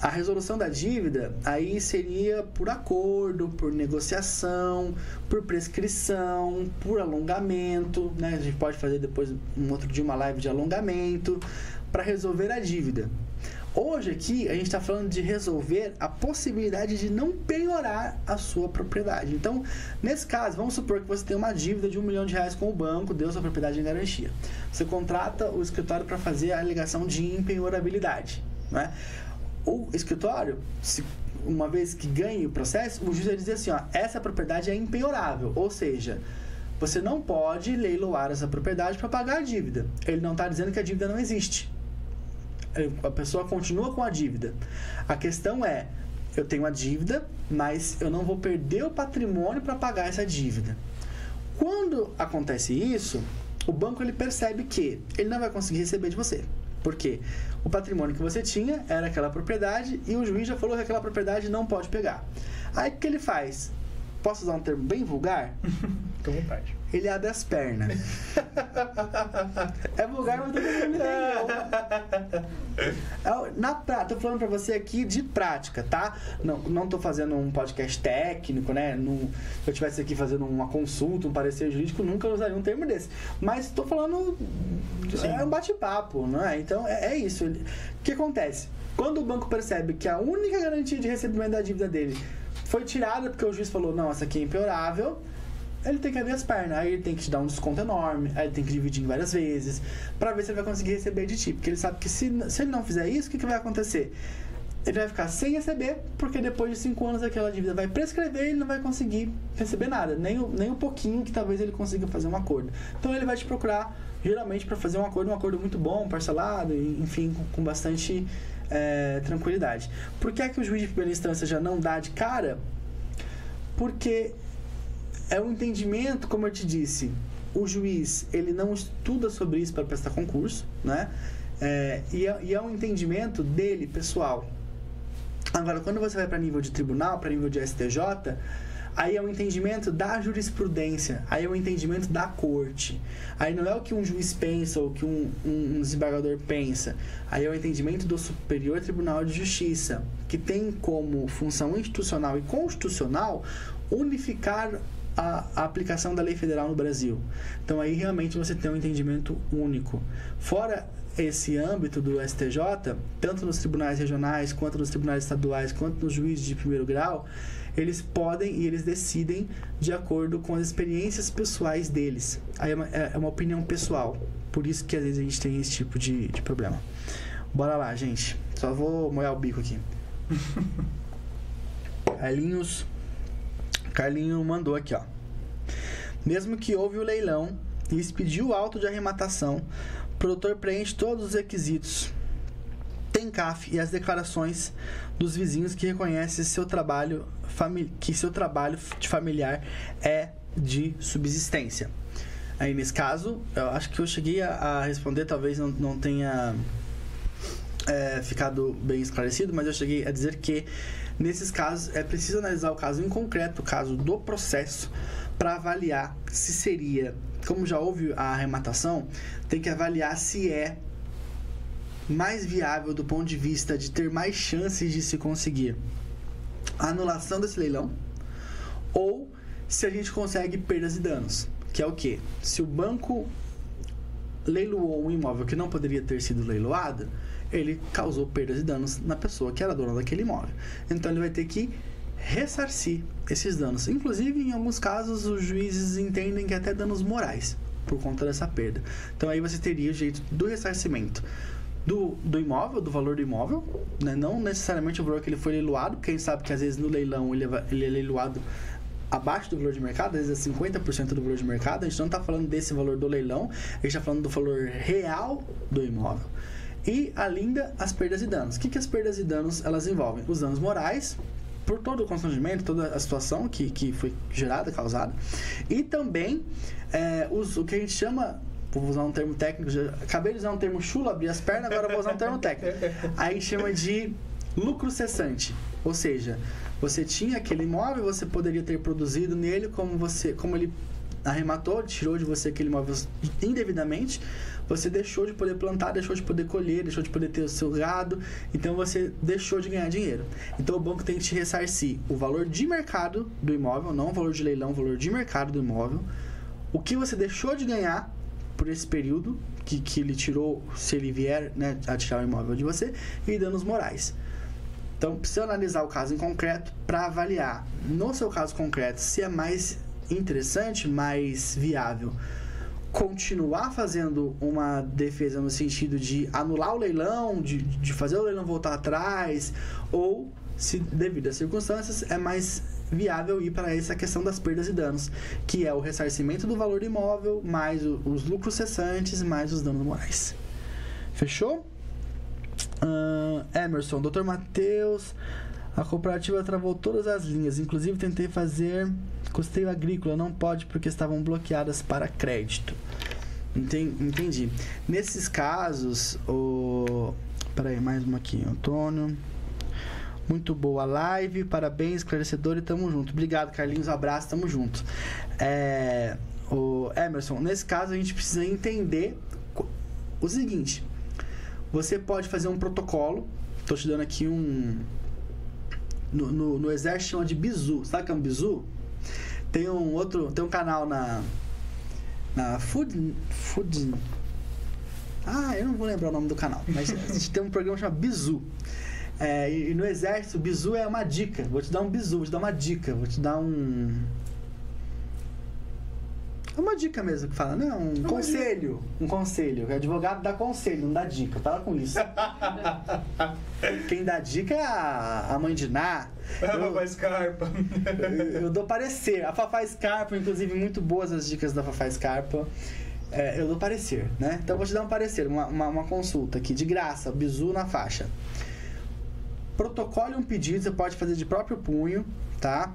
a resolução da dívida aí seria por acordo, por negociação, por prescrição, por alongamento, né? A gente pode fazer depois, um outro dia, uma live de alongamento para resolver a dívida. Hoje aqui a gente está falando de resolver a possibilidade de não penhorar a sua propriedade. Então, nesse caso, vamos supor que você tem uma dívida de R$1 milhão com o banco, deu sua propriedade em garantia. Você contrata o escritório para fazer a alegação de impenhorabilidade, né? O escritório, uma vez que ganhe o processo, o juiz vai dizer assim, ó, essa propriedade é impenhorável, ou seja, você não pode leiloar essa propriedade para pagar a dívida. Ele não está dizendo que a dívida não existe. A pessoa continua com a dívida. A questão é, eu tenho a dívida, mas eu não vou perder o patrimônio para pagar essa dívida. Quando acontece isso, o banco ele percebe que ele não vai conseguir receber de você. Por quê? O patrimônio que você tinha era aquela propriedade e o juiz já falou que aquela propriedade não pode pegar. Aí o que ele faz? Posso usar um termo bem vulgar? Fica à vontade. Ele abre as pernas. É vulgar, mas não tem. Tô falando pra você aqui de prática, tá? Não tô fazendo um podcast técnico, né? Se eu estivesse aqui fazendo uma consulta, um parecer jurídico, nunca usaria um termo desse. Mas tô falando... Sim. É um bate-papo, não é? Então, é isso. O que acontece? Quando o banco percebe que a única garantia de recebimento da dívida dele foi tirada porque o juiz falou, não, essa aqui é impiorável, ele tem que abrir as pernas, aí ele tem que te dar um desconto enorme, aí ele tem que dividir em várias vezes, pra ver se ele vai conseguir receber de ti, porque ele sabe que se ele não fizer isso, o que vai acontecer? Ele vai ficar sem receber, porque depois de 5 anos aquela dívida vai prescrever e ele não vai conseguir receber nada, nem o pouquinho que talvez ele consiga fazer um acordo. Então ele vai te procurar, geralmente, para fazer um acordo muito bom, parcelado, enfim, com bastante tranquilidade. Por que é que o juiz de primeira instância já não dá de cara? Porque é um entendimento, como eu te disse, o juiz ele não estuda sobre isso para prestar concurso, né? E é um entendimento dele, pessoal. Agora, quando você vai para nível de tribunal, para nível de STJ, aí é um entendimento da jurisprudência, aí é um entendimento da corte. Aí não é o que um juiz pensa ou o que um desembargador pensa. Aí é o entendimento do Superior Tribunal de Justiça, que tem como função institucional e constitucional unificar a aplicação da lei federal no Brasil. Então aí realmente você tem um entendimento único. Fora esse âmbito do STJ, tanto nos tribunais regionais, quanto nos tribunais estaduais, quanto nos juízes de primeiro grau, eles podem e eles decidem de acordo com as experiências pessoais deles. Aí é uma opinião pessoal. Por isso que às vezes a gente tem esse tipo de problema. Bora lá, gente. Só vou molhar o bico aqui. Carlinho mandou aqui, ó. Mesmo que houve o leilão e expediu o auto de arrematação, o produtor preenche todos os requisitos. TENCAF e as declarações dos vizinhos que reconhecem que seu trabalho de familiar é de subsistência. Aí, nesse caso, eu acho que eu cheguei a responder, talvez não tenha ficado bem esclarecido, mas eu cheguei a dizer que, nesses casos, é preciso analisar o caso em concreto, o caso do processo, para avaliar se seria, como já houve a arrematação, tem que avaliar se é mais viável do ponto de vista de ter mais chances de se conseguir a anulação desse leilão, ou se a gente consegue perdas e danos, que é o quê? Se o banco leiloou um imóvel que não poderia ter sido leiloado, ele causou perdas e danos na pessoa que era dona daquele imóvel. Então ele vai ter que ressarcir esses danos. Inclusive, em alguns casos, os juízes entendem que até danos morais por conta dessa perda. Então aí você teria o jeito do ressarcimento do imóvel, do valor do imóvel, né? Não necessariamente o valor que ele foi leiloado, porque a gente sabe que às vezes no leilão ele é leiloado abaixo do valor de mercado, às vezes é 50% do valor de mercado. A gente não está falando desse valor do leilão, a gente está falando do valor real do imóvel. E ainda as perdas e danos. O que as perdas e danos elas envolvem? Os danos morais, por todo o constrangimento, toda a situação que foi gerada, causada, e também o que a gente chama, vou usar um termo técnico, acabei de usar um termo chulo, abri as pernas, agora vou usar um termo técnico. Aí a gente chama de lucro cessante, ou seja, você tinha aquele imóvel, você poderia ter produzido nele como ele arrematou, tirou de você aquele imóvel indevidamente, você deixou de poder plantar, deixou de poder colher, deixou de poder ter o seu gado, então você deixou de ganhar dinheiro. Então o banco tem que te ressarcir o valor de mercado do imóvel, não o valor de leilão, o valor de mercado do imóvel, o que você deixou de ganhar por esse período que ele tirou, se ele vier, né, a tirar o imóvel de você, e danos morais. Então precisa analisar o caso em concreto para avaliar, no seu caso concreto, se é mais interessante, mais viável continuar fazendo uma defesa no sentido de anular o leilão, de fazer o leilão voltar atrás, ou se devido às circunstâncias é mais viável ir para essa questão das perdas e danos, que é o ressarcimento do valor do imóvel, mais os lucros cessantes, mais os danos morais. Fechou? Emerson, Dr. Matheus, a cooperativa travou todas as linhas, inclusive tentei fazer custeio agrícola, não pode porque estavam bloqueadas para crédito. Entendi. Nesses casos, peraí, mais uma aqui, Antônio. Muito boa a live, parabéns, esclarecedor, e tamo junto. Obrigado, Carlinhos, um abraço, tamo junto. Emerson, nesse caso a gente precisa entender o seguinte: você pode fazer um protocolo, tô te dando aqui no exército chama de bizu. Sabe o que é um bizu? Tem um canal na Food. Eu não vou lembrar o nome do canal, mas a gente tem um programa chamado Bizu. E no exército, o bizu é uma dica. Vou te dar um bizu, vou te dar uma dica, vou te dar uma dica mesmo que fala, não, um conselho. Um conselho. O advogado dá conselho, não dá dica. Para com isso. Quem dá dica é a mãe de Ná. A Fafá Scarpa. Eu dou parecer. A Fafá Scarpa, inclusive, muito boas as dicas da Fafá Scarpa. Eu dou parecer, né? Então eu vou te dar um parecer, uma consulta aqui, de graça, bizu na faixa. Protocole um pedido, você pode fazer de próprio punho, tá?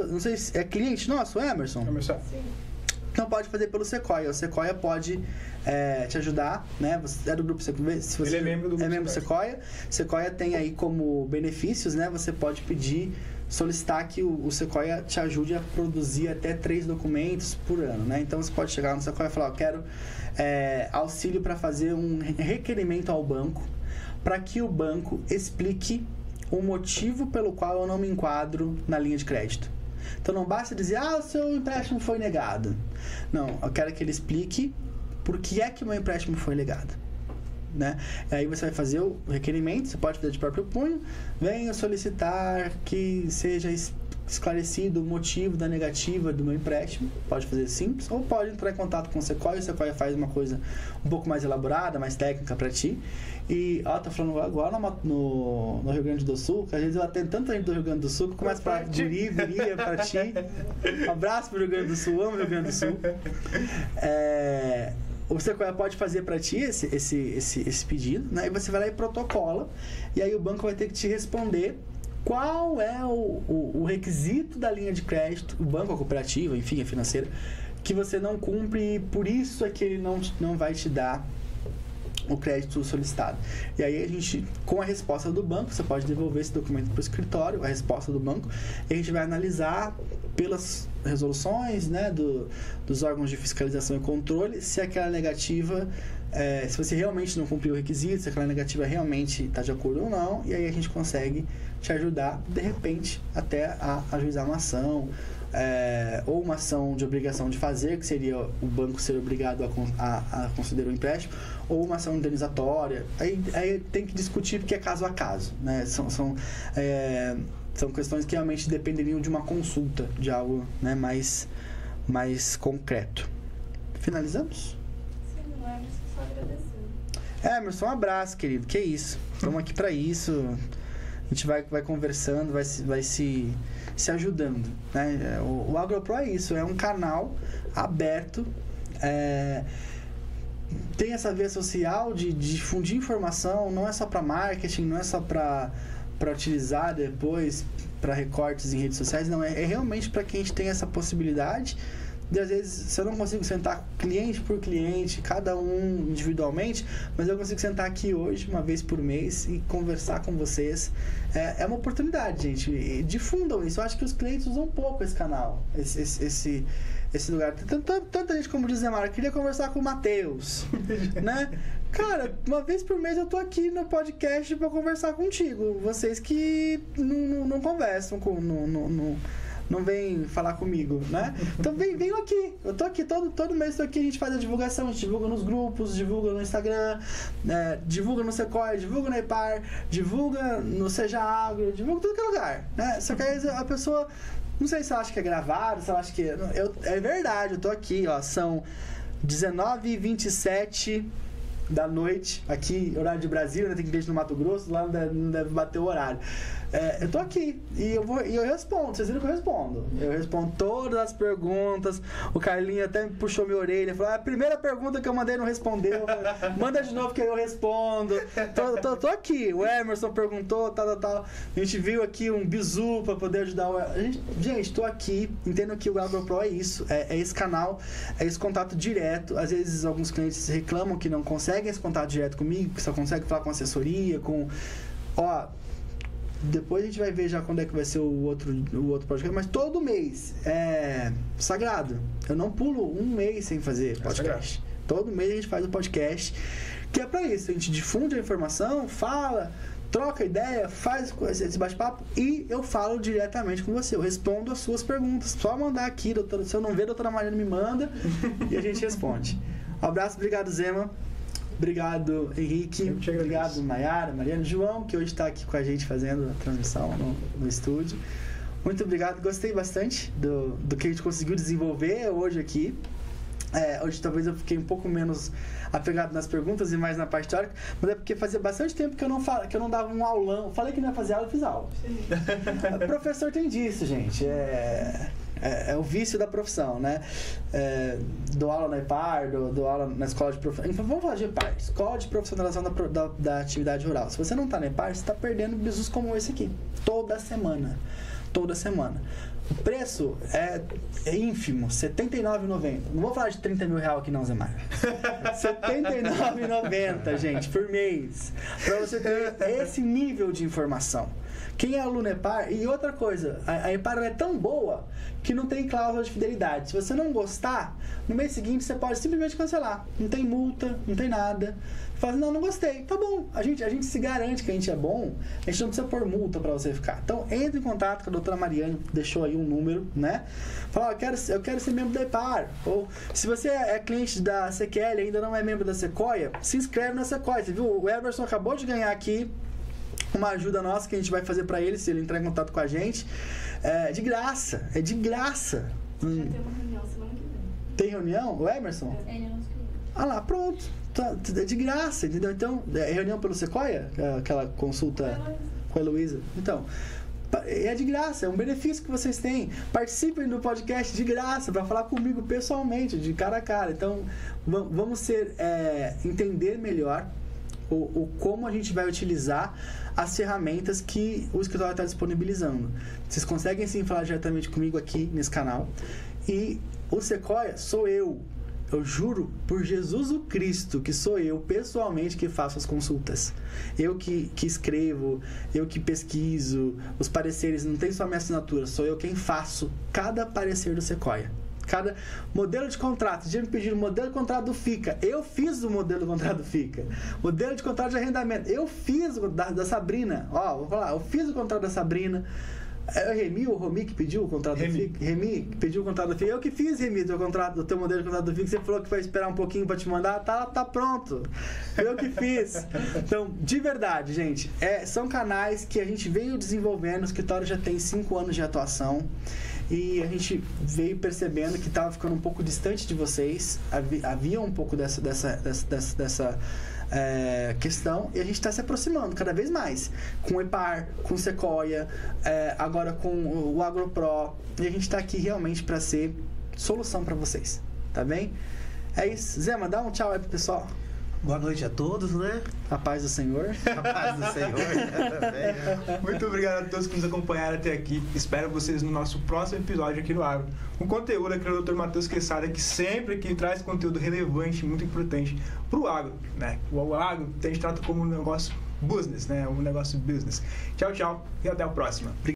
Não sei se é cliente nosso, Emerson? Emerson. Sim. Então pode fazer pelo Sequoia. O Sequoia pode te ajudar, né? Você é do grupo Sequoia. Se você Ele é membro do grupo Sequoia. Sequoia tem aí como benefícios, né? Você pode solicitar que o Sequoia te ajude a produzir até 3 documentos por ano, né? Então você pode chegar no Sequoia e falar, quero auxílio para fazer um requerimento ao banco, para que o banco explique o motivo pelo qual eu não me enquadro na linha de crédito. Então não basta dizer, o seu empréstimo foi negado. Não, eu quero que ele explique por que é que o meu empréstimo foi negado, né? Aí você vai fazer o requerimento, você pode fazer de próprio punho, venha solicitar que seja esclarecido o motivo da negativa do meu empréstimo. Pode fazer simples, ou pode entrar em contato com o Sequoia. O Sequoia faz uma coisa um pouco mais elaborada, mais técnica para ti. E, tô falando agora no Rio Grande do Sul, que às vezes eu atendo tanta gente do Rio Grande do Sul que eu começo pra guria, pra ti. Um abraço pro Rio Grande do Sul, amo o Rio Grande do Sul. o Sequoia pode fazer para ti esse pedido, né? E você vai lá e protocola, e aí o banco vai ter que te responder qual é o requisito da linha de crédito, o banco, a cooperativa, enfim, a financeira, que você não cumpre e por isso é que ele não vai te dar o crédito solicitado. E aí a gente, com a resposta do banco, você pode devolver esse documento para o escritório, a resposta do banco, e a gente vai analisar pelas resoluções, né, dos órgãos de fiscalização e controle, se aquela negativa, se você realmente não cumpriu o requisito, se aquela negativa realmente está de acordo ou não, e aí a gente consegue te ajudar, de repente, até a ajuizar uma ação, ou uma ação de obrigação de fazer, que seria o banco ser obrigado a conceder o empréstimo, ou uma ação indenizatória. Aí tem que discutir porque é caso a caso, né? São questões que realmente dependeriam de uma consulta, de algo, né, mais concreto. Finalizamos? Sim, não é só agradecer. Emerson, um abraço, querido. Que isso? Estamos aqui para isso. A gente vai conversando, vai se ajudando, né? O AgroPro é isso, é um canal aberto, tem essa via social de difundir informação, não é só para marketing, não é só para utilizar depois para recortes em redes sociais, não, é realmente para que a gente tenha essa possibilidade de, às vezes, se eu não consigo sentar cliente por cliente, cada um individualmente, mas eu consigo sentar aqui hoje, uma vez por mês, e conversar com vocês. É uma oportunidade, gente. E difundam isso. Eu acho que os clientes usam pouco esse canal, esse lugar. Tanta gente, como diz a Mara, queria conversar com o Matheus, né? Cara, uma vez por mês eu tô aqui no podcast para conversar contigo. Vocês que não conversam não vem falar comigo, né? Então venham aqui. Eu tô aqui, todo mês tô aqui, a gente faz a divulgação, a gente divulga nos grupos, divulga no Instagram, divulga no Sequoia, divulga no EPAR, divulga no Seja Agro, divulga em todo que é lugar, né? Só que aí a pessoa, não sei se ela acha que é gravado, se ela acha que... é verdade, eu tô aqui, ó, são 19h27 da noite, aqui, horário de Brasília, né? Tem cliente no Mato Grosso, lá não deve bater o horário. Eu tô aqui e eu respondo, vocês viram que eu respondo todas as perguntas. O Carlinho até puxou minha orelha, falou: a primeira pergunta que eu mandei não respondeu, manda de novo que eu respondo. Tô aqui. O Emerson perguntou, tal. A gente viu aqui um bizu para poder ajudar gente, tô aqui. Entendo que o AgroPro é isso, é esse canal, é esse contato direto. Às vezes alguns clientes reclamam que não conseguem esse contato direto comigo, que só conseguem falar com assessoria, depois a gente vai ver já quando é que vai ser o outro podcast, mas todo mês é sagrado. Eu não pulo um mês sem fazer podcast. Todo mês a gente faz um podcast, que é pra isso. A gente difunde a informação, fala, troca ideia, faz esse bate-papo e eu falo diretamente com você. Eu respondo as suas perguntas. Só mandar aqui, doutora. Se eu não ver, a doutora Mariana me manda e a gente responde. Um abraço, obrigado, Zema. Obrigado, Henrique. Obrigado, Maiara, Mariana, João, que hoje está aqui com a gente fazendo a transmissão no estúdio. Muito obrigado. Gostei bastante do que a gente conseguiu desenvolver hoje aqui. Hoje talvez eu fiquei um pouco menos apegado nas perguntas e mais na parte teórica, mas é porque fazia bastante tempo que eu não dava um aulão. Falei que não ia fazer aula, eu fiz aula. O professor tem disso, gente. É o vício da profissão, né? Dou aula na EPAR, dou aula na escola de profissionalização. Vamos falar de EPAR, Escola de Profissionalização da Atividade Rural. Se você não está na EPAR, você está perdendo bizus como esse aqui. Toda semana. O preço é ínfimo, R$ 79,90. Não vou falar de R$30 mil aqui não, Zé Mário. R$ 79,90, gente, por mês. Para você ter esse nível de informação. Quem é aluno EPAR... E outra coisa, a EPAR é tão boa que não tem cláusula de fidelidade. Se você não gostar, no mês seguinte você pode simplesmente cancelar. Não tem multa, não tem nada. Fala assim, não gostei. Tá bom, a gente se garante que a gente é bom, a gente não precisa pôr multa para você ficar. Então, entre em contato com a doutora Mariane, deixou aí um número, né? Fala, eu quero ser membro da EPAR. Ou, se você é cliente da CQL e ainda não é membro da Sequoia, se inscreve na Sequoia. Você viu? O Everson acabou de ganhar aqui uma ajuda nossa que a gente vai fazer para ele, se ele entrar em contato com a gente. É de graça. Já tem uma reunião semana que vem. Tem reunião? O Emerson? Lá, pronto. É de graça, entendeu? Então, é reunião pelo Sequoia? Aquela consulta com a Heloísa. Então, é de graça, é um benefício que vocês têm. Participem do podcast de graça para falar comigo pessoalmente, de cara a cara. Então, vamos entender melhor o como a gente vai utilizar as ferramentas que o escritório está disponibilizando. Vocês conseguem sim falar diretamente comigo aqui nesse canal. E o Sequoia sou eu. Eu juro por Jesus o Cristo que sou eu pessoalmente que faço as consultas. Eu que escrevo, eu que pesquiso os pareceres, não tem só a minha assinatura, sou eu quem faço cada parecer do Sequoia. Cada modelo de contrato, já me pediram o modelo de contrato do FICA, eu fiz o modelo de contrato do FICA. Modelo de contrato de arrendamento, eu fiz da Sabrina. Vou falar, eu fiz o contrato da Sabrina. É o Remi ou o Romi que pediu o contrato do FIC? Remi que pediu o contrato do FIC. Eu que fiz, Remi, do teu modelo de contrato do FIC. Você falou que vai esperar um pouquinho para te mandar. Tá pronto. Eu que fiz. Então, de verdade, gente, são canais que a gente veio desenvolvendo. O escritório já tem 5 anos de atuação. E a gente veio percebendo que estava ficando um pouco distante de vocês. Havia um pouco dessa questão, e a gente está se aproximando cada vez mais com o EPAR, com o Sequoia, agora com o AgroPro, e a gente está aqui realmente para ser solução para vocês, tá bem? É isso. Zema, dá um tchau aí pro pessoal. Boa noite a todos, né? A paz do Senhor. A paz do Senhor. Né? Muito obrigado a todos que nos acompanharam até aqui. Espero vocês no nosso próximo episódio aqui no Agro. Um conteúdo aqui do Dr. Matheus Quesada, que sempre aqui traz conteúdo relevante, muito importante para o agro, né? O agro a gente trata como um negócio business, né? Um negócio business. Tchau, tchau e até a próxima.